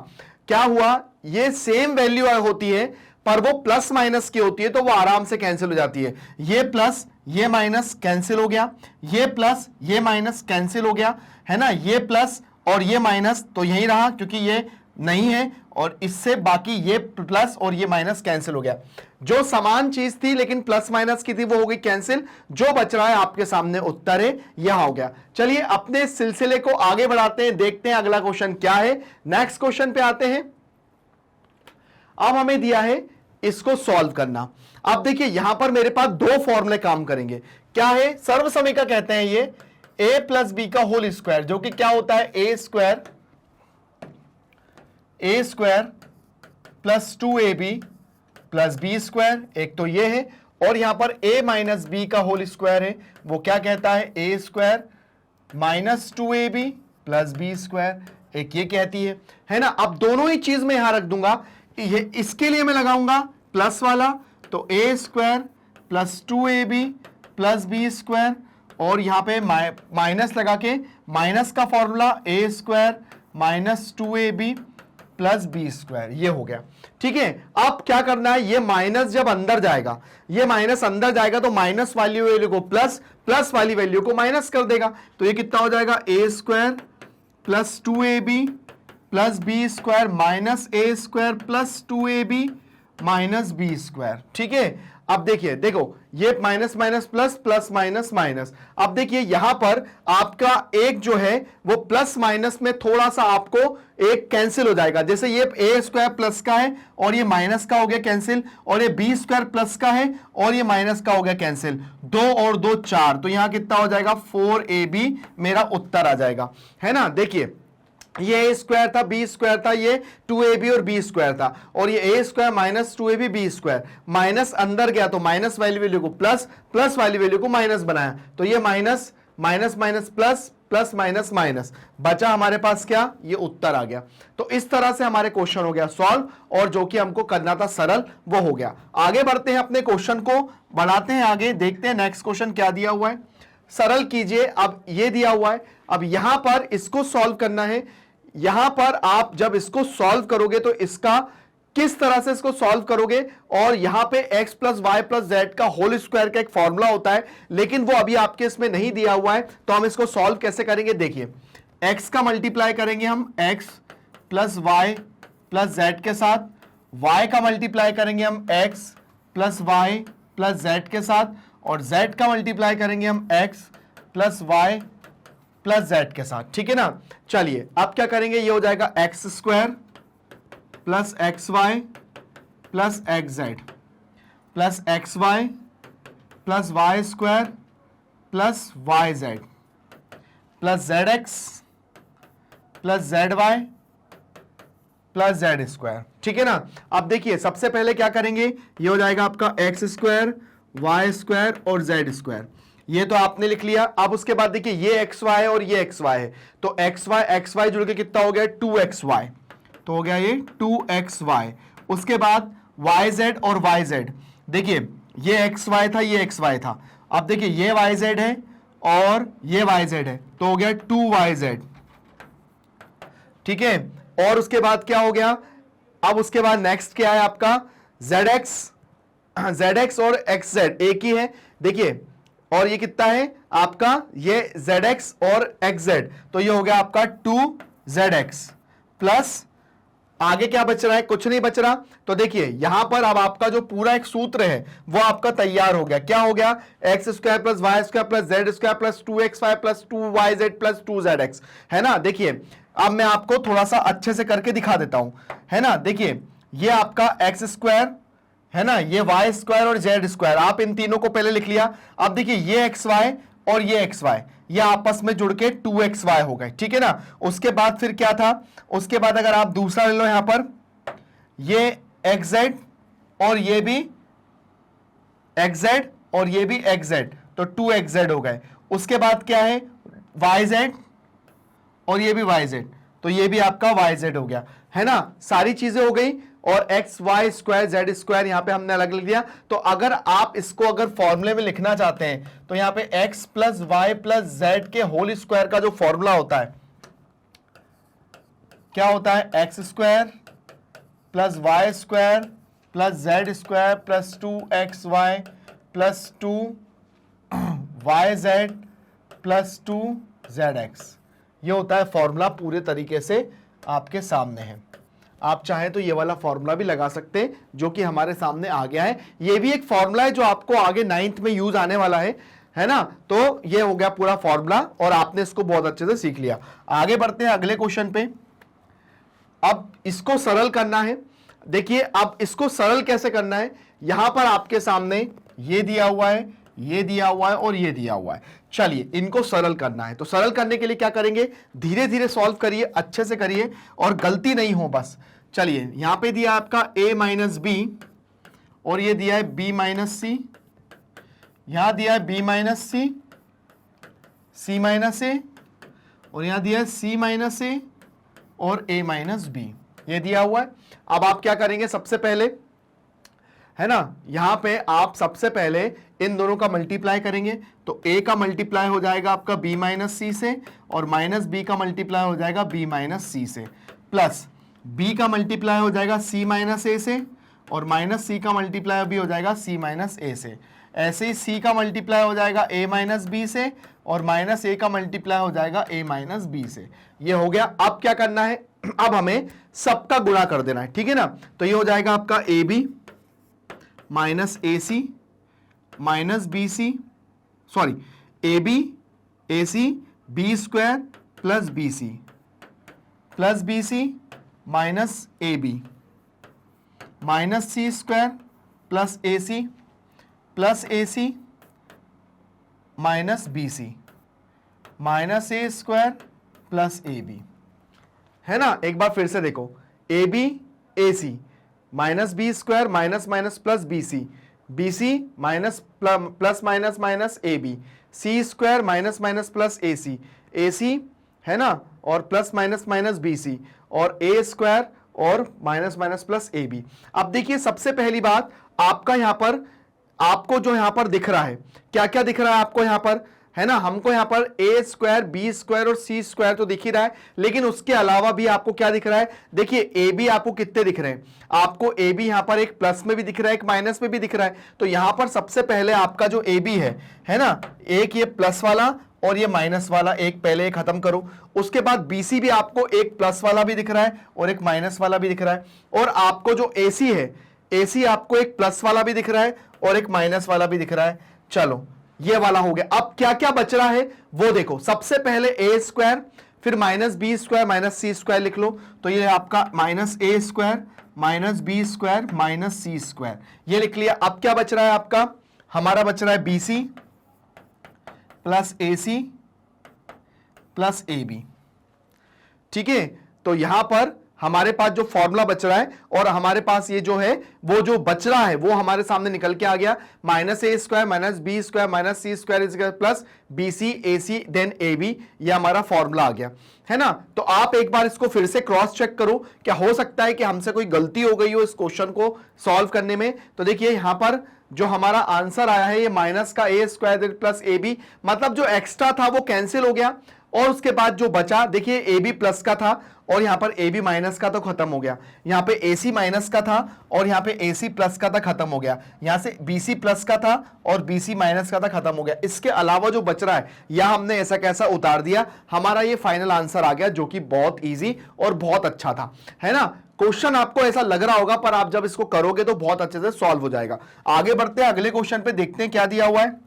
क्या हुआ, ये सेम वैल्यू होती है पर वो प्लस माइनस की होती है, तो वो आराम से कैंसिल हो जाती है। ये प्लस ये माइनस कैंसिल हो गया, ये प्लस ये माइनस कैंसिल हो गया, है ना। ये प्लस और ये माइनस तो यही रहा क्योंकि ये नहीं है, और इससे बाकी ये प्लस और ये माइनस कैंसिल हो गया। जो समान चीज थी लेकिन प्लस माइनस की थी वो हो गई कैंसिल। जो बच रहा है आपके सामने उत्तर है, यहां हो गया। चलिए अपने सिलसिले को आगे बढ़ाते हैं, देखते हैं अगला क्वेश्चन क्या है। नेक्स्ट क्वेश्चन पे आते हैं। अब हमें दिया है इसको सॉल्व करना। अब देखिए यहां पर मेरे पास दो फॉर्मूले काम करेंगे। क्या है, सर्वसमीका कहते हैं ये a प्लस बी का होल स्क्वायर, जो कि क्या होता है A square plus 2ab plus B square, एक तो ये है, और यहां पर a माइनस बी का होल स्क्वायर है, वो क्या कहता है A square minus 2ab plus B square, एक ये कहती है ना। अब दोनों ही चीज में यहां रख दूंगा, ये इसके लिए मैं लगाऊंगा प्लस वाला, तो A square plus 2ab plus B square, और यहां पे माइनस लगा के माइनस का formula A square minus 2ab plus B square, ये हो गया। ठीक है, अब क्या करना है, ये माइनस जब अंदर जाएगा, ये माइनस अंदर जाएगा तो माइनस वाली वैल्यू को प्लस, प्लस वाली वैल्यू को माइनस कर देगा, तो ये कितना हो जाएगा A square plus 2ab plus B square minus A square plus 2ab minus B square. ठीक है, अब देखिए, देखो ये minus minus plus, plus minus minus. अब देखिए यहां पर आपका एक जो है वो प्लस माइनस में थोड़ा सा आपको एक कैंसिल हो जाएगा, जैसे ये ए स्क्वायर प्लस का है और ये माइनस का हो गया कैंसिल, और ये बी स्क्वायर प्लस का है और ये माइनस का हो गया कैंसिल, 2 और 2 4, तो यहां कितना हो जाएगा 4ab मेरा उत्तर आ जाएगा, है ना। देखिए ये ए स्क्वायर था, बी स्क्वायर था, ये 2ab और बी स्क्वायर था, और ये A square minus 2ab B square, minus अंदर गया तो माइनस वाली वैल्यू को प्लस, प्लस वाली वैल्यू को माइनस बनाया, तो ये minus minus minus plus, plus minus minus, बचा हमारे पास क्या, ये उत्तर आ गया। तो इस तरह से हमारे क्वेश्चन हो गया सॉल्व, और जो कि हमको करना था सरल वो हो गया। आगे बढ़ते हैं, अपने क्वेश्चन को बढ़ाते हैं आगे, देखते हैं नेक्स्ट क्वेश्चन क्या दिया हुआ है। सरल कीजिए, अब ये दिया हुआ है, अब यहां पर इसको सॉल्व करना है। यहां पर आप जब इसको सॉल्व करोगे तो इसका किस तरह से इसको सॉल्व करोगे, और यहां पे x plus y plus z का होल स्क्वायर का एक फॉर्मूला होता है, लेकिन वो अभी आपके इसमें नहीं दिया हुआ है, तो हम इसको सॉल्व कैसे करेंगे। देखिए x का मल्टीप्लाई करेंगे हम x plus y plus z के साथ, y का मल्टीप्लाई करेंगे हम x plus y plus z के साथ, और z का मल्टीप्लाई करेंगे हम x plus y plus z के साथ। ठीक है ना। चलिए अब क्या करेंगे, ये हो जाएगा x square plus x y plus x z plus x y plus y square plus y z plus z x plus z y plus z square. ठीक है ना। अब देखिए सबसे पहले क्या करेंगे, ये हो जाएगा आपका एक्स स्क्वायर वाई स्क्वायर और जेड स्क्वायर, ये तो आपने लिख लिया। अब उसके बाद देखिए ये एक्स वाई है और ये एक्स वाई है, तो एक्स वाई जुड़ के कितना हो गया 2xy, तो हो गया ये 2xy। उसके बाद वाई जेड और वाई जेड, देखिए ये एक्स वाई था, ये एक्स वाई था, अब देखिए ये वाई जेड है और ये वाई जेड है, तो हो गया 2yz। ठीक है, और उसके बाद क्या हो गया, अब उसके बाद नेक्स्ट क्या है आपका zx और xz एक ही है, देखिए, और ये कितना है आपका ये zx और xz, तो ये हो गया आपका 2zx प्लस आगे क्या बच रहा है? कुछ नहीं बच रहा। तो देखिए यहां पर अब आपका जो पूरा एक सूत्र है वो आपका तैयार हो गया। क्या हो गया? X square plus y square plus z square plus 2xy plus 2yz plus 2zx, है ना। देखिए अब मैं आपको थोड़ा सा अच्छे से करके दिखा देता हूं, है ना। देखिए ये आपका एक्स स्क्वायर, है ना, ये वाई स्क्वायर और जेड स्क्वायर, आप इन तीनों को पहले लिख लिया। अब देखिए ये एक्स वाई और ये एक्स वाई, ये आपस में जुड़ के 2xy हो गए, ठीक है ना। उसके बाद फिर क्या था? उसके बाद अगर आप दूसरा ले लो यहां पर, ये xz और ये भी xz और ये भी xz, तो 2xz हो गए। उसके बाद क्या है? yz और ये भी yz, तो ये भी आपका yz हो गया, है ना। सारी चीजें हो गई और x y square z square यहां पे हमने अलग लिख दिया। तो अगर आप इसको अगर फॉर्मूले में लिखना चाहते हैं तो यहां पे x plus y plus z के होल स्क्वायर का जो फॉर्मूला होता है, क्या होता है? X square plus y square plus z square plus 2xy plus 2yz plus 2zx, ये होता है फॉर्मूला, पूरे तरीके से आपके सामने है। आप चाहें तो ये वाला फॉर्मूला भी लगा सकते हैं जो कि हमारे सामने आ गया है। ये भी एक फॉर्मूला है जो आपको आगे 9th में यूज आने वाला है ना। तो ये हो गया पूरा फॉर्मूला और आपने इसको बहुत अच्छे से सीख लिया। आगे बढ़ते हैं अगले क्वेश्चन पे। अब इसको सरल करना है। देखिए अब इसको सरल कैसे करना है, यहां पर आपके सामने ये दिया हुआ है, ये दिया हुआ है और ये दिया हुआ है। चलिए इनको सरल करना है। तो सरल करने के लिए क्या करेंगे? धीरे धीरे सॉल्व करिए, अच्छे से करिए और गलती नहीं हो बस। चलिए यहां पे दिया आपका a माइनस बी और ये दिया है b माइनस सी, यहां दिया है b माइनस सी, c माइनस ए और यहां दिया है c माइनस ए और a माइनस बी, ये दिया हुआ है। अब आप क्या करेंगे? सबसे पहले, है ना, यहां पे आप सबसे पहले इन दोनों का मल्टीप्लाई करेंगे। तो a का मल्टीप्लाई हो जाएगा आपका b माइनस सी से और माइनस b का मल्टीप्लाई हो जाएगा b माइनस सी से, प्लस b का मल्टीप्लाई हो जाएगा c माइनस ए से और माइनस c का मल्टीप्लाई भी हो जाएगा c माइनस ए से। ऐसे ही c का मल्टीप्लाई हो जाएगा a माइनस बी से और माइनस a का मल्टीप्लाई हो जाएगा a माइनस बी से। ये हो गया। अब क्या करना है? अब हमें सबका गुणा कर देना है, ठीक है ना। तो ये हो जाएगा आपका a B minus a c minus b c, sorry a b a c b square plus b c minus a B minus C square plus a c minus b c minus A square plus a b, है ना। एक बार फिर से देखो, a b a c minus B square minus minus plus b c minus plus minus minus a b, c square minus minus plus a c, है ना, और plus minus minus b c और ए स्क्वायर और minus minus plus a b. अब देखिए सबसे पहली बात, आपका यहां पर, आपको जो यहां पर दिख रहा है, क्या क्या दिख रहा है आपको यहां पर, है ना। हमको यहां पर ए स्क्वायर बी स्क्वायर और सी स्क्वायर तो दिख ही रहा है, लेकिन उसके अलावा भी आपको क्या दिख रहा है? देखिए ए बी आपको कितने दिख रहे हैं? आपको ए बी यहां पर एक प्लस में भी दिख रहा है, एक माइनस में भी दिख रहा है। तो यहां पर सबसे पहले आपका जो ए बी है ना, एक ये प्लस वाला और ये माइनस वाला, एक पहले खत्म करो। उसके बाद बीसी भी आपको एक प्लस वाला भी दिख रहा है और एक माइनस वाला भी दिख रहा है। और आपको जो एसी है, एसी आपको एक प्लस वाला भी दिख रहा है और एक माइनस वाला भी दिख रहा है। चलो ये वाला हो गया। अब क्या क्या बच रहा है वो देखो। सबसे पहले ए स्क्वायर, फिर माइनस बी स्क्वायर माइनस सी स्क्वायर लिख लो। तो ये आपका माइनस ए square minus B square minus सी स्क्वायर, ये लिख लिया। अब क्या बच रहा है आपका? हमारा बच रहा है b c plus a c plus a b, ठीक है। तो यहां पर हमारे पास जो फॉर्मूला बच रहा है और हमारे पास ये जो है वो जो बच रहा है वो हमारे सामने निकल के आ गया, minus A square minus B square minus C square is plus b c a c then a b, ये हमारा फॉर्मूला आ गया, है ना। तो आप एक बार इसको फिर से क्रॉस चेक करो, क्या हो सकता है कि हमसे कोई गलती हो गई हो इस क्वेश्चन को सॉल्व करने में। तो देखिए यहां पर जो हमारा आंसर आया है ये माइनस का ए स्क्वायर प्लस ए बी, मतलब जो एक्स्ट्रा था वो कैंसिल हो गया और उसके बाद जो बचा, देखिए ए बी प्लस का था और यहां पर ए बी माइनस का तो खत्म हो गया, यहां पे ए सी माइनस का था और यहां पे ए सी प्लस का था, खत्म हो गया। यहां से बी सी प्लस का था और बी सी माइनस का था, खत्म हो गया। इसके अलावा जो बच रहा है यह हमने ऐसा कैसा उतार दिया, हमारा ये फाइनल आंसर आ गया, जो कि बहुत ईजी और बहुत अच्छा था, है ना। क्वेश्चन आपको ऐसा लग रहा होगा, पर आप जब इसको करोगे तो बहुत अच्छे से सॉल्व हो जाएगा। आगे बढ़ते हैं अगले क्वेश्चन पे, देखते हैं क्या दिया हुआ है।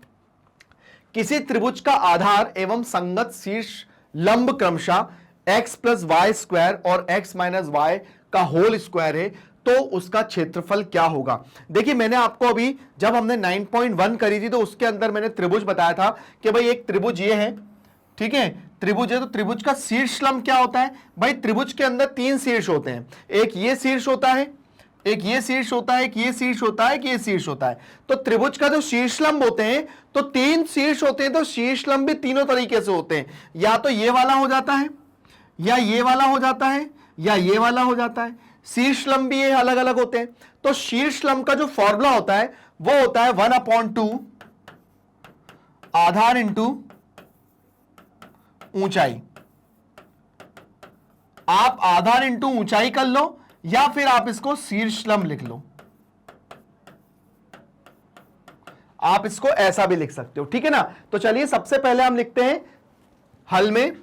किसी त्रिभुज का आधार एवं संगत शीर्ष लंब क्रमशः x प्लस वाई स्क्वायर और x माइनस वाई का होल स्क्वायर है, तो उसका क्षेत्रफल क्या होगा। देखिए मैंने आपको अभी जब हमने 9.1 करी थी तो उसके अंदर मैंने त्रिभुज बताया था कि भाई एक त्रिभुज ये है, ठीक है, त्रिभुज है, तो त्रिभुज का शीर्ष लंब क्या होता है भाई। त्रिभुज के अंदर 3 शीर्ष होते हैं, एक ये शीर्ष होता है, एक ये शीर्ष होता है, एक ये शीर्ष होता है, एक ये शीर्ष होता है। तो त्रिभुज का जो शीर्ष लंब होते हैं तो 3 शीर्ष होते हैं, तो शीर्ष लंब भी तीनों तरीके से होते हैं, या तो ये वाला हो जाता है, या ये वाला हो जाता है, या ये वाला हो जाता है। शीर्ष लंब भी ये अलग अलग होते हैं। तो शीर्ष लंब का जो फॉर्मूला होता है वो होता है 1/2 आधार इंटू ऊंचाई। आप आधार इंटू ऊंचाई कर लो या फिर आप इसको शीर्ष लंब लिख लो, आप इसको ऐसा भी लिख सकते हो, ठीक है ना। तो चलिए सबसे पहले हम लिखते हैं हल में,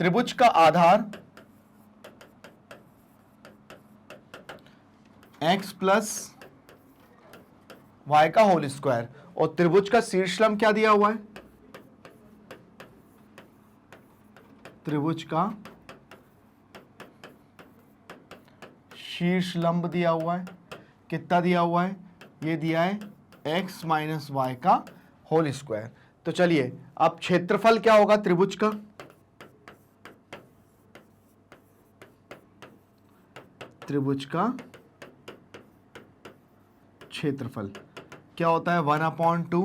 त्रिभुज का आधार x प्लस वाई का होल स्क्वायर और त्रिभुज का शीर्ष लंब क्या दिया हुआ है, त्रिभुज का शीर्ष लंब दिया हुआ है, कितना दिया हुआ है, ये दिया है x माइनस वाई का होल स्क्वायर। तो चलिए अब क्षेत्रफल क्या होगा त्रिभुज का, त्रिभुज का क्षेत्रफल क्या होता है 1/2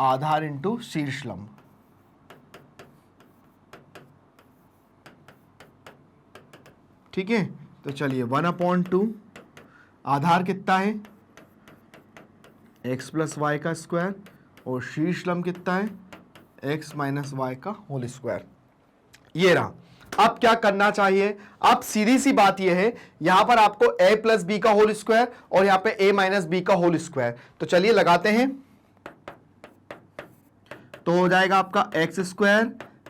आधार इंटू शीर्ष लंब। ठीक है, तो चलिए 1/2 आधार कितना है x प्लस वाई का स्क्वायर और शीर्ष लंब कितना है x माइनस वाई का होल स्क्वायर। ये रहा। अब क्या करना चाहिए, अब सीधी सी बात यह है, यहां पर आपको a प्लस बी का होल स्क्वायर और यहां पे a माइनस बी का होल स्क्वायर। तो चलिए लगाते हैं, तो हो जाएगा आपका x square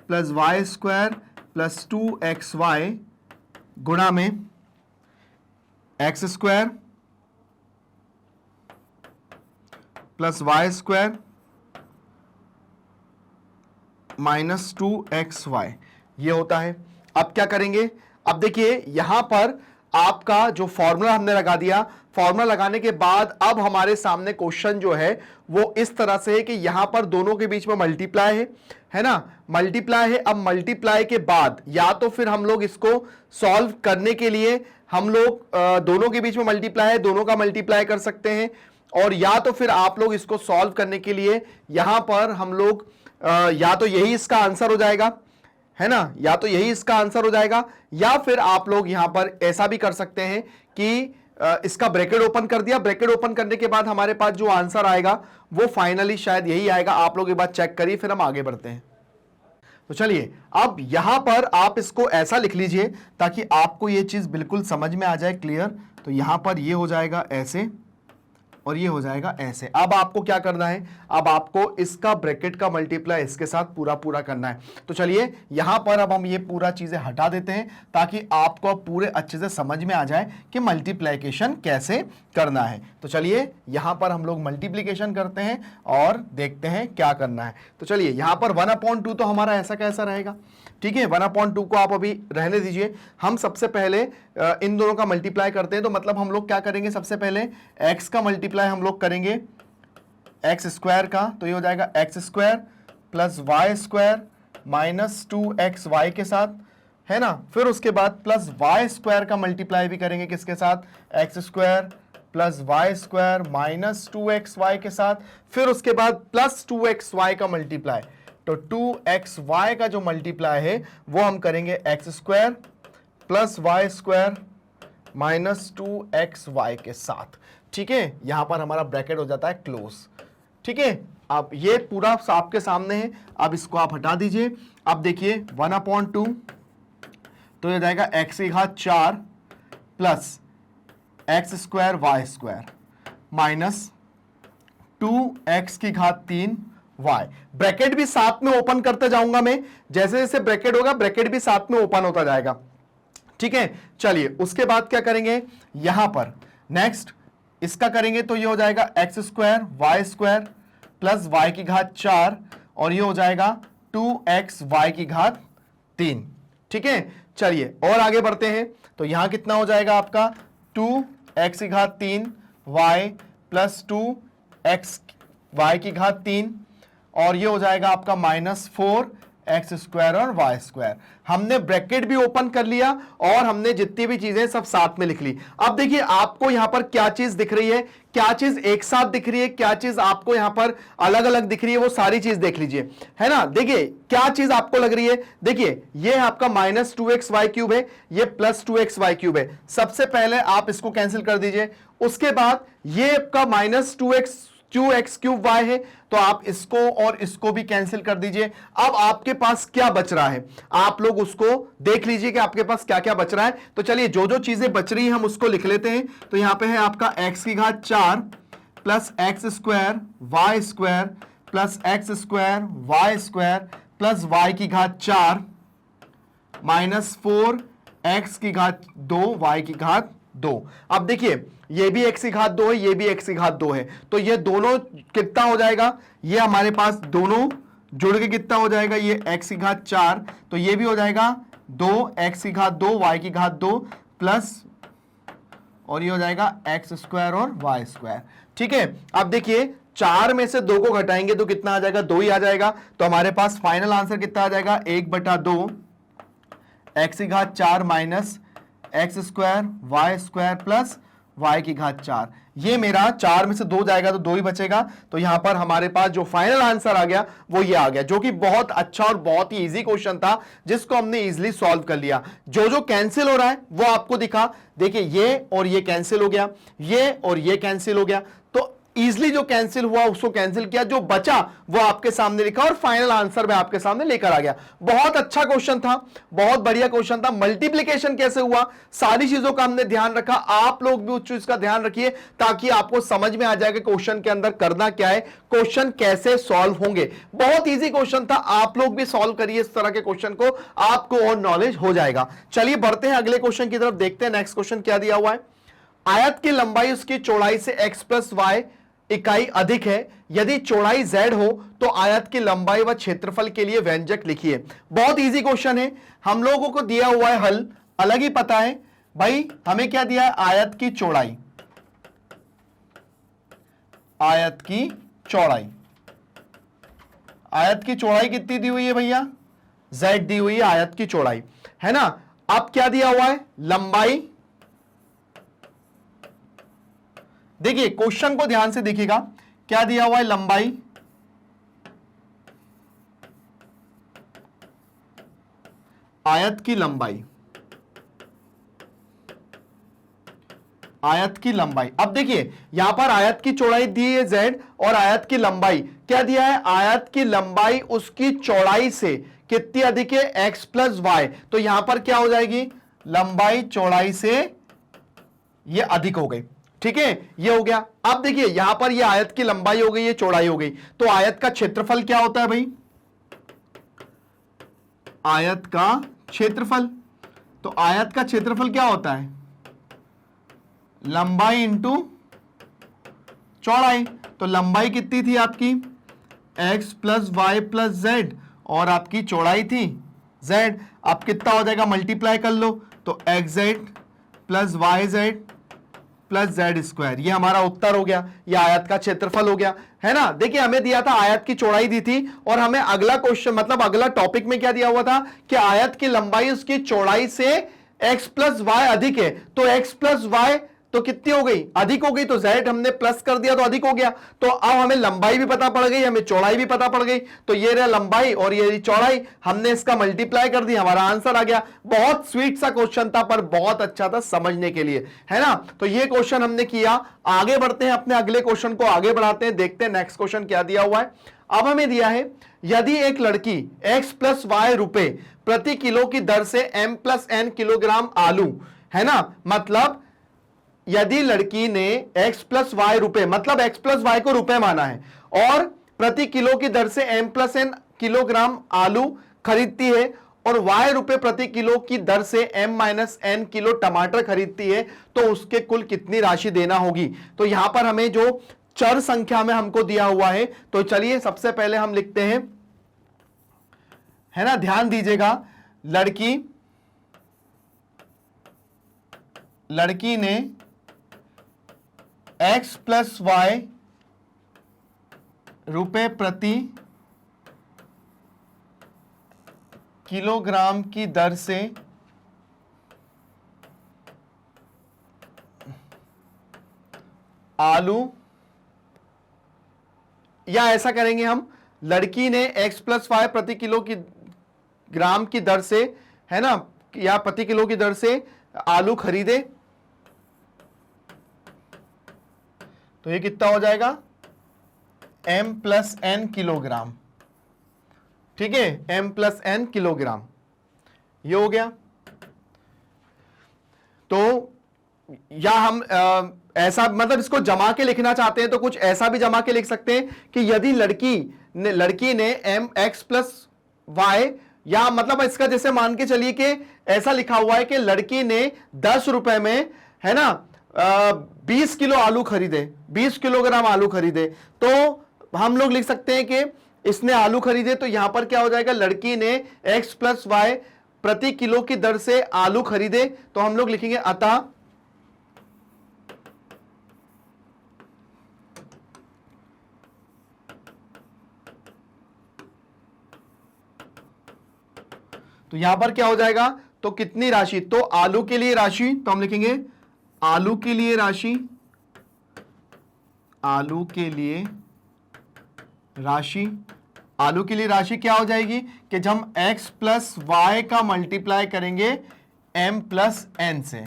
plus y square plus 2xy गुणा में x square plus y square minus 2xy, ये होता है। अब क्या करेंगे, अब देखिए यहां पर आपका जो फॉर्मूला हमने लगा दिया, फॉर्मूला लगाने के बाद अब हमारे सामने क्वेश्चन जो है वो इस तरह से है कि यहां पर दोनों के बीच में मल्टीप्लाई है ना, मल्टीप्लाई है। अब मल्टीप्लाई के बाद या तो फिर हम लोग इसको सॉल्व करने के लिए हम लोग दोनों के बीच में मल्टीप्लाई है, दोनों का मल्टीप्लाई कर सकते हैं, और या तो फिर आप लोग इसको सॉल्व करने के लिए यहां पर हम लोग या तो यही इसका आंसर हो जाएगा, है ना, या तो यही इसका आंसर हो जाएगा, या फिर आप लोग यहां पर ऐसा भी कर सकते हैं कि इसका ब्रैकेट ओपन कर दिया, ब्रैकेट ओपन करने के बाद हमारे पास जो आंसर आएगा वो फाइनली शायद यही आएगा। आप लोग एक बार चेक करिए, फिर हम आगे बढ़ते हैं। तो चलिए अब यहां पर आप इसको ऐसा लिख लीजिए ताकि आपको ये चीज बिल्कुल समझ में आ जाए क्लियर। तो यहां पर ये हो जाएगा ऐसे और ये हो जाएगा ऐसे। अब आपको क्या करना है, अब आपको इसका ब्रैकेट का मल्टीप्लाई इसके साथ पूरा पूरा करना है। तो चलिए यहां पर अब हम ये पूरा चीजें हटा देते हैं ताकि आपको पूरे अच्छे से समझ में आ जाए कि मल्टीप्लिकेशन कैसे करना है। तो चलिए यहां पर हम लोग मल्टीप्लिकेशन करते हैं और देखते हैं क्या करना है। तो चलिए यहां पर 1/2 तो हमारा ऐसा कैसा रहेगा, ठीक है, 1/2 को आप अभी रहने दीजिए। हम सबसे पहले इन दोनों का मल्टीप्लाई करते हैं। तो मतलब हम लोग क्या करेंगे, सबसे पहले x का मल्टीप्लाई हम लोग करेंगे एक्स स्क्वायर का, तो ये हो जाएगा x square plus y square minus 2xy के साथ, है ना। फिर उसके बाद प्लस वाई स्क्वायर का मल्टीप्लाई भी करेंगे किसके साथ, x square plus y square minus 2xy के साथ। फिर उसके बाद प्लस 2xy का मल्टीप्लाई, तो 2xy का जो मल्टीप्लाई है वो हम करेंगे x square plus y square minus 2xy के साथ, ठीक है। यहां पर हमारा ब्रैकेट हो जाता है क्लोज, ठीक है। अब ये पूरा आपके सामने है, अब इसको आप हटा दीजिए। अब देखिए 1/2 तो ये जाएगा x की घात 4 plus x square y square minus 2x की घात 3 y। ब्रैकेट भी साथ में ओपन करते जाऊंगा मैं, जैसे जैसे ब्रैकेट होगा ब्रैकेट भी साथ में ओपन होता जाएगा, ठीक है। चलिए उसके बाद क्या करेंगे, यहां पर नेक्स्ट इसका करेंगे तो ये हो जाएगा x square y square plus y की घात 4 और ये हो जाएगा 2x y की घात 3, ठीक है। चलिए और आगे बढ़ते हैं, तो यहां कितना हो जाएगा आपका 2x की घात 3 y प्लस 2x y की घात 3 और ये हो जाएगा आपका -4x स्क्वायर और वाई स्क्वायर। हमने ब्रैकेट भी ओपन कर लिया और हमने जितनी भी चीजें सब साथ में लिख ली। अब देखिए आपको यहां पर क्या चीज दिख रही है, क्या चीज एक साथ दिख रही है, क्या चीज आपको यहां पर अलग अलग दिख रही है, वो सारी चीज देख लीजिए, है ना। देखिए क्या चीज आपको लग रही है, देखिए ये आपका -2xy क्यूब है, ये +2xy क्यूब है। सबसे पहले आप इसको कैंसिल कर दीजिए, उसके बाद ये आपका -2x क्यूब y है, तो आप इसको और इसको भी कैंसिल कर दीजिए। अब आपके पास क्या बच रहा है, आप लोग उसको देख लीजिए कि आपके पास क्या क्या बच रहा है। तो चलिए जो जो चीजें बच रही हैं हम उसको लिख लेते हैं। तो यहां पे है आपका x की घात 4 plus x square y square plus x square y square plus y की घात 4 -4x की घात 2 y की घात 2। अब देखिए ये भी x की घात 2 है, ये भी x की घात 2 है, तो ये दोनों कितना हो जाएगा, ये हमारे पास दोनों जुड़ के कितना हो जाएगा, ये x की घात 4, तो ये भी हो जाएगा 2x की घात 2 y की घात 2 प्लस और ये हो जाएगा एक्स स्क्वायर और वाई स्क्वायर, ठीक है। अब देखिए 4 में से 2 को घटाएंगे तो कितना आ जाएगा, 2 ही आ जाएगा। तो हमारे पास फाइनल आंसर कितना आ जाएगा, 1/2 एक्स की घात 4 minus x square y square plus y की घात 4। ये मेरा 4 में से 2 जाएगा तो 2 ही बचेगा। तो यहां पर हमारे पास जो फाइनल आंसर आ गया वो ये आ गया, जो कि बहुत अच्छा और बहुत ही इजी क्वेश्चन था जिसको हमने इजीली सॉल्व कर लिया। जो जो कैंसिल हो रहा है वो आपको दिखा, देखिए ये और ये कैंसिल हो गया, ये और ये कैंसिल हो गया, तो इजीली जो कैंसिल हुआ उसको कैंसिल किया, जो बचा वो आपके सामने लिखा और फाइनल आंसर मैं आपके सामने लेकर आ गया। बहुत अच्छा क्वेश्चन था, बहुत बढ़िया क्वेश्चन था। मल्टीप्लिकेशन कैसे हुआ, सारी चीजों का हमने ध्यान रखा। आप लोग भी उस चीज का ध्यान रखिए ताकि आपको समझ में आ जाए कि क्वेश्चन के अंदर करना क्या है, क्वेश्चन कैसे सॉल्व होंगे। बहुत ईजी क्वेश्चन था, आप लोग भी सॉल्व करिए इस तरह के क्वेश्चन को, आपको और नॉलेज हो जाएगा। चलिए बढ़ते हैं अगले क्वेश्चन की तरफ, देखते हैं नेक्स्ट क्वेश्चन क्या दिया हुआ है। आयत की लंबाई उसकी चौड़ाई से x + y इकाई अधिक है, यदि चौड़ाई z हो तो आयत की लंबाई व क्षेत्रफल के लिए व्यंजक लिखिए। बहुत इजी क्वेश्चन है, हम लोगों को दिया हुआ है हल अलग ही पता है भाई। हमें क्या दिया है, आयत की चौड़ाई, आयत की चौड़ाई, आयत की चौड़ाई कितनी दी हुई है भैया, z दी हुई है आयत की चौड़ाई, है ना। अब क्या दिया हुआ है, लंबाई। देखिए क्वेश्चन को ध्यान से देखिएगा, क्या दिया हुआ है, लंबाई, आयत की लंबाई, आयत की लंबाई। अब देखिए यहां पर आयत की चौड़ाई दी है z और आयत की लंबाई क्या दिया है, आयत की लंबाई उसकी चौड़ाई से कितनी अधिक है, x + y। तो यहां पर क्या हो जाएगी, लंबाई चौड़ाई से ये अधिक हो गई, ठीक है, ये हो गया। अब देखिए यहां पर ये आयत की लंबाई हो गई, ये चौड़ाई हो गई, तो आयत का क्षेत्रफल क्या होता है भाई, आयत का क्षेत्रफल। तो आयत का क्षेत्रफल क्या होता है, लंबाई इंटू चौड़ाई। तो लंबाई कितनी थी आपकी, x + y + z और आपकी चौड़ाई थी z। अब कितना हो जाएगा, मल्टीप्लाई कर लो, तो xz + yz + z²। ये हमारा उत्तर हो गया, ये आयत का क्षेत्रफल हो गया, है ना। देखिए हमें दिया था आयत की चौड़ाई दी थी और हमें अगला क्वेश्चन मतलब अगला टॉपिक में क्या दिया हुआ था कि आयत की लंबाई उसकी चौड़ाई से x + y अधिक है। तो x + y तो कितनी हो गई, अधिक हो गई, तो z हमने प्लस कर दिया तो अधिक हो गया। तो अब हमें लंबाई भी पता पड़ गई, हमें चौड़ाई भी पता पड़ गई, तो ये रहा लंबाई और ये चौड़ाई, हमने इसका मल्टीप्लाई कर दिया, हमारा आंसर आ गया। बहुत स्वीट सा क्वेश्चन था पर बहुत अच्छा था समझने के लिए, है ना। तो ये क्वेश्चन हमने किया। आगे बढ़ते हैं, अपने अगले क्वेश्चन को आगे बढ़ाते हैं, देखते हैं नेक्स्ट क्वेश्चन क्या दिया हुआ है। अब हमें दिया है, यदि एक लड़की x + y रुपए प्रति किलो की दर से m + n किलोग्राम आलू, है ना, मतलब यदि लड़की ने x + y रुपए, मतलब x + y को रुपए माना है और प्रति किलो की दर से m+n किलोग्राम आलू खरीदती है और y रुपए प्रति किलो की दर से m-n किलो टमाटर खरीदती है, तो उसके कुल कितनी राशि देना होगी। तो यहां पर हमें जो चर संख्या में हमको दिया हुआ है, तो चलिए सबसे पहले हम लिखते हैं, है ना, ध्यान दीजिएगा, लड़की ने x प्लस वाई रुपए प्रति किलोग्राम की दर से आलू, या ऐसा करेंगे हम, लड़की ने x प्लस वाई प्रति किलो की ग्राम की दर से, है ना, या प्रति किलो की दर से आलू खरीदे, तो ये कितना हो जाएगा, m+n किलोग्राम। ठीक है, m+n किलोग्राम, ये हो गया। तो या हम ऐसा, मतलब इसको जमा के लिखना चाहते हैं तो कुछ ऐसा भी जमा के लिख सकते हैं कि यदि लड़की ने mx प्लस वाई, या मतलब इसका जैसे मान के चलिए कि ऐसा लिखा हुआ है कि लड़की ने 10 रुपए में, है ना, 20 किलो आलू खरीदे, 20 किलोग्राम आलू खरीदे, तो हम लोग लिख सकते हैं कि इसने आलू खरीदे, तो यहां पर क्या हो जाएगा, लड़की ने x प्लस वाई प्रति किलो की दर से आलू खरीदे, तो हम लोग लिखेंगे अतः तो यहां पर क्या हो जाएगा, तो कितनी राशि, तो आलू के लिए राशि, तो हम लिखेंगे आलू के लिए राशि, आलू के लिए राशि क्या हो जाएगी कि जब हम x प्लस वाई का मल्टीप्लाई करेंगे m+n से।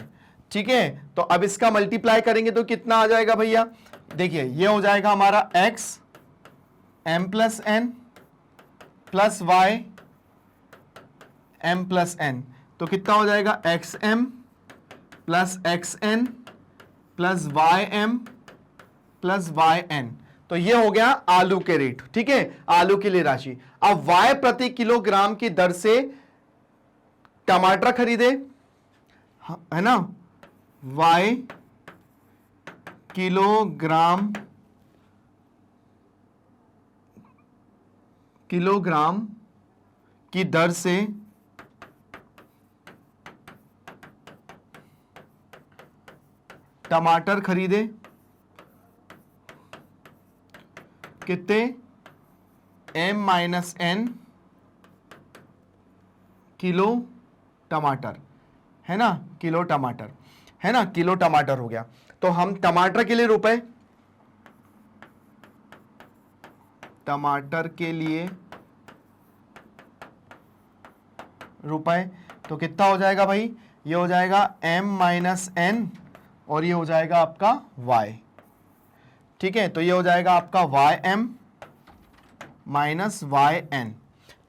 ठीक है, तो अब इसका मल्टीप्लाई करेंगे तो कितना आ जाएगा भैया, देखिए ये हो जाएगा हमारा x m+n plus y m+n, तो कितना हो जाएगा xm plus xn plus ym plus yn, तो ये हो गया आलू के रेट। ठीक है, आलू के लिए राशि। अब y प्रति किलोग्राम की दर से टमाटर खरीदे, है ना, y किलोग्राम की दर से टमाटर खरीदे, कितने, m-n किलो टमाटर, है ना, किलो टमाटर, है ना, किलो टमाटर हो गया। तो हम टमाटर के लिए रुपए, तो कितना हो जाएगा भाई, ये हो जाएगा m-n और ये हो जाएगा आपका y। ठीक है, तो ये हो जाएगा आपका ym माइनस yn।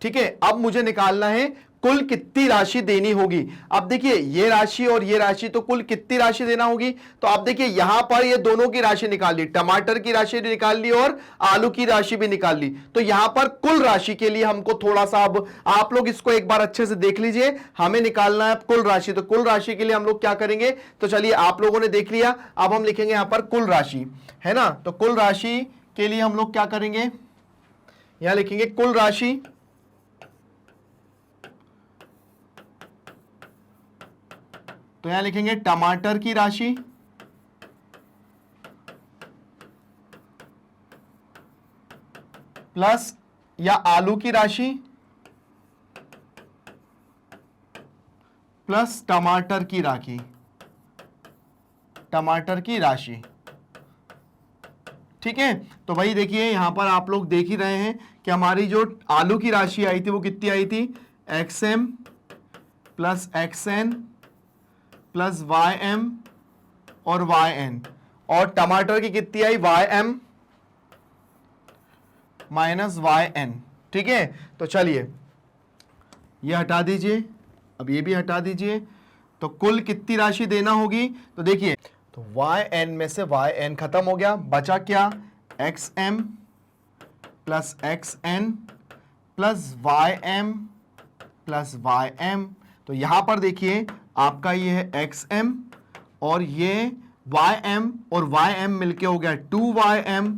ठीक है, अब मुझे निकालना है कुल कितनी राशि देनी होगी। अब देखिए ये राशि और ये राशि, तो कुल कितनी राशि देना होगी, तो आप देखिए यहां पर ये दोनों की राशि निकाल ली, टमाटर की राशि भी निकाल ली और आलू की राशि भी निकाल ली। तो यहां पर कुल राशि के लिए हमको थोड़ा सा, अब आप लोग इसको एक बार अच्छे से देख लीजिए, हमें निकालना है कुल राशि। तो कुल राशि के लिए हम लोग क्या करेंगे, तो चलिए आप लोगों ने देख लिया, अब हम लिखेंगे यहां पर कुल राशि, है ना। तो कुल राशि के लिए हम लोग क्या करेंगे, यहां लिखेंगे कुल राशि, तो यहां लिखेंगे टमाटर की राशि प्लस या आलू की राशि प्लस टमाटर की राशि। ठीक है, तो भाई देखिए यहां पर आप लोग देख ही रहे हैं कि हमारी जो आलू की राशि आई थी वो कितनी आई थी, xm plus xn plus ym और yn, और टमाटर की कितनी आई, ym माइनस yn। ठीक है, तो चलिए ये हटा दीजिए, अब ये भी हटा दीजिए, तो कुल कितनी राशि देना होगी, तो देखिए तो yn में से yn खत्म हो गया, बचा क्या, xm plus x n plus y m plus y m. तो यहां पर देखिए आपका ये है एक्स एम और ये वाई एम और वाई एम मिलके हो गया 2ym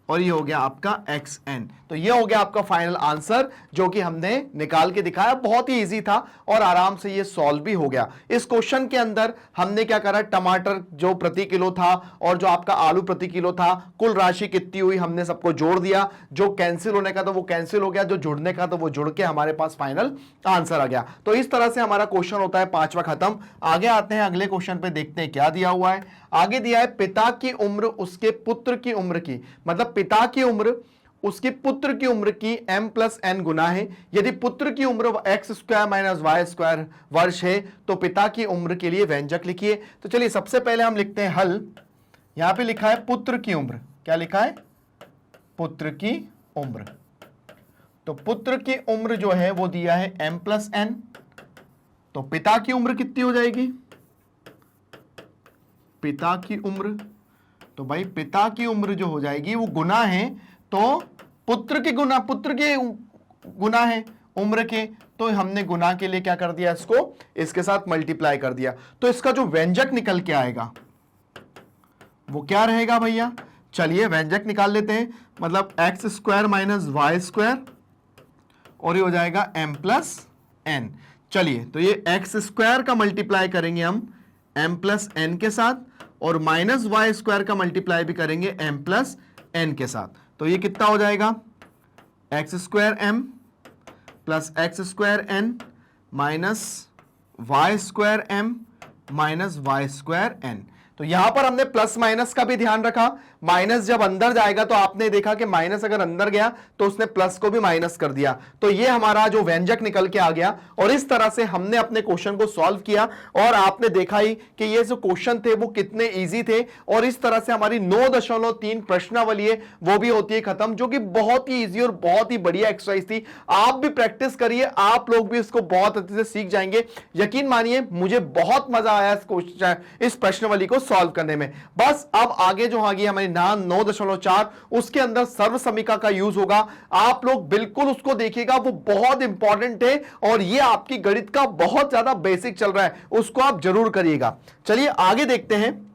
और ये हो गया आपका xn। तो ये हो गया आपका फाइनल आंसर जो कि हमने निकाल के दिखाया। बहुत ही इजी था और आराम से ये सॉल्व भी हो गया। इस क्वेश्चन के अंदर हमने क्या करा, टमाटर जो प्रति किलो था और जो आपका आलू प्रति किलो था, कुल राशि कितनी हुई हमने सबको जोड़ दिया। जो कैंसिल होने का था वो कैंसिल हो गया, जो जुड़ने का था वो जुड़ के हमारे पास फाइनल आंसर आ गया। तो इस तरह से हमारा क्वेश्चन होता है पांचवा खत्म। आगे आते हैं अगले क्वेश्चन पे, देखते हैं क्या दिया हुआ है। आगे दिया है पिता की उम्र उसके पुत्र की उम्र की, मतलब पिता की उम्र उसके पुत्र की उम्र की m+n गुना है। यदि पुत्र की उम्र x² - y² वर्ष है तो पिता की उम्र के लिए व्यंजक लिखिए। तो चलिए सबसे पहले हम लिखते हैं हल। यहां पे लिखा है पुत्र की उम्र, क्या लिखा है, पुत्र की उम्र। तो पुत्र की उम्र जो है वो दिया है m+n। तो पिता की उम्र कितनी हो जाएगी, पिता की उम्र, तो भाई पिता की उम्र जो हो जाएगी वो गुना है, तो पुत्र के गुना है उम्र के, तो हमने गुना के लिए क्या कर दिया, इसको इसके साथ मल्टीप्लाई कर दिया। तो इसका जो व्यंजक निकल के आएगा वो क्या रहेगा भैया, चलिए व्यंजक निकाल लेते हैं। मतलब x² - y² और ये हो जाएगा m+n। चलिए तो ये x² का मल्टीप्लाई करेंगे हम m+n के साथ और -y² का मल्टीप्लाई भी करेंगे m+n के साथ। तो ये कितना हो जाएगा, x² plus x² minus y² तो यहां पर हमने प्लस माइनस का भी ध्यान रखा। माइनस जब अंदर जाएगा तो आपने देखा कि माइनस अगर अंदर गया तो उसने प्लस को भी माइनस कर दिया। तो ये हमारा जो व्यंजक निकल के आ गया और इस तरह से हमने अपने क्वेश्चन को सॉल्व किया। और आपने देखा ही कि ये जो क्वेश्चन थे वो कितने इजी थे। और इस तरह से हमारी 9.3 प्रश्नावली है वो भी होती है खत्म, जो कि बहुत ही इजी और बहुत ही बढ़िया एक्सरसाइज थी। आप भी प्रैक्टिस करिए, आप लोग भी इसको बहुत अच्छे से सीख जाएंगे। यकीन मानिए मुझे बहुत मजा आया इस प्रश्नावली को सॉल्व करने में। बस अब आगे जो आगे हमारी 9.4 उसके अंदर सर्व समीका का यूज होगा। आप लोग बिल्कुल उसको देखिएगा, वो बहुत इंपॉर्टेंट है और ये आपकी गणित का बहुत ज्यादा बेसिक चल रहा है, उसको आप जरूर करिएगा। चलिए आगे देखते हैं।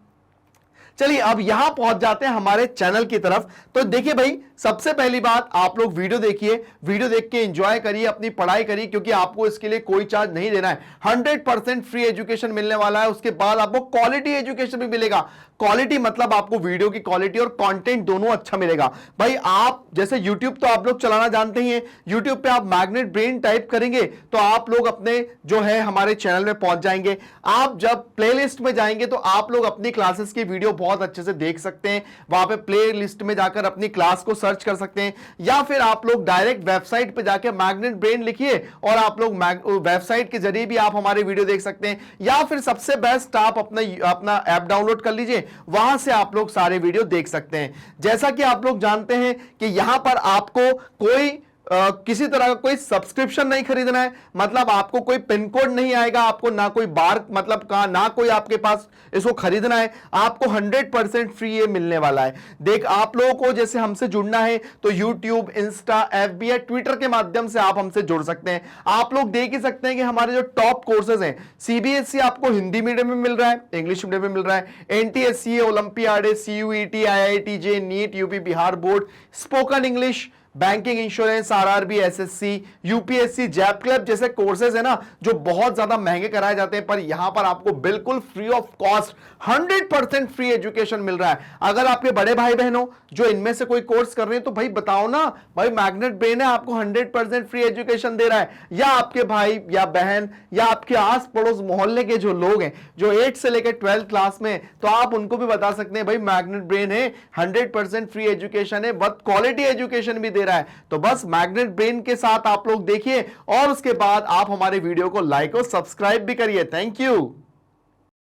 चलिए अब यहां पहुंच जाते हैं हमारे चैनल की तरफ। तो देखिए भाई, सबसे पहली बात आप लोग वीडियो देखिए, वीडियो देख के एंजॉय करिए, अपनी पढ़ाई करिए, क्योंकि आपको इसके लिए कोई चार्ज नहीं देना है। 100% फ्री एजुकेशन मिलने वाला है। उसके बाद आपको क्वालिटी एजुकेशन भी मिलेगा। क्वालिटी मतलब आपको वीडियो की क्वालिटी और कंटेंट दोनों अच्छा मिलेगा। भाई आप जैसे YouTube तो आप लोग चलाना जानते ही हैं। YouTube पे आप मैग्नेट ब्रेन टाइप करेंगे तो आप लोग अपने जो है हमारे चैनल में पहुंच जाएंगे। आप जब प्लेलिस्ट में जाएंगे तो आप लोग अपनी क्लासेस की वीडियो बहुत अच्छे से देख सकते हैं। वहां पे प्ले लिस्ट में जाकर अपनी क्लास को सर्च कर सकते हैं, या फिर आप लोग डायरेक्ट वेबसाइट पे जाके मैग्नेट ब्रेन लिखिए और आप लोग वेबसाइट के जरिए भी आप हमारे वीडियो देख सकते हैं। या फिर सबसे बेस्ट आप अपना ऐप डाउनलोड कर लीजिए, वहां से आप लोग सारे वीडियो देख सकते हैं। जैसा कि आप लोग जानते हैं कि यहां पर आपको कोई किसी तरह का कोई सब्सक्रिप्शन नहीं खरीदना है। मतलब आपको कोई पिन कोड नहीं आएगा, आपको ना कोई बार मतलब का ना कोई आपके पास इसको खरीदना है। आपको 100% फ्री ये मिलने वाला है। देख आप लोगों को जैसे हमसे जुड़ना है तो YouTube, इंस्टा, FB या ट्विटर के माध्यम से आप हमसे जुड़ सकते हैं। आप लोग देख ही सकते हैं कि हमारे जो टॉप कोर्सेज हैं, CBSE आपको हिंदी मीडियम में मिल रहा है, इंग्लिश मीडियम में मिल रहा है, NTSE, olympiad, CUET, IITJ, NEET, UP Bihar board, spoken English, banking, insurance, RRB, SSC, UPSC, जैप क्लब जैसे कोर्सेज है ना जो बहुत ज्यादा महंगे कराए जाते हैं, पर यहां पर आपको बिल्कुल free of cost 100% free education मिल रहा है। अगर आपके बड़े भाई बहनों जो इनमें से कोई कोर्स कर रहे हैं तो भाई बताओ ना, भाई मैग्नेट ब्रेन है आपको 100% फ्री एजुकेशन दे रहा है। या आपके भाई या बहन या आपके आस पड़ोस मोहल्ले के जो लोग हैं जो 8 से लेकर 12th क्लास में, तो आप उनको भी बता सकते हैं भाई मैग्नेट ब्रेन है 100% फ्री एजुकेशन है, बहुत क्वालिटी एजुकेशन भी रहा है। तो बस मैग्नेट ब्रेन के साथ आप लोग देखिए और उसके बाद आप हमारे वीडियो को लाइक और सब्सक्राइब भी करिए। Thank you.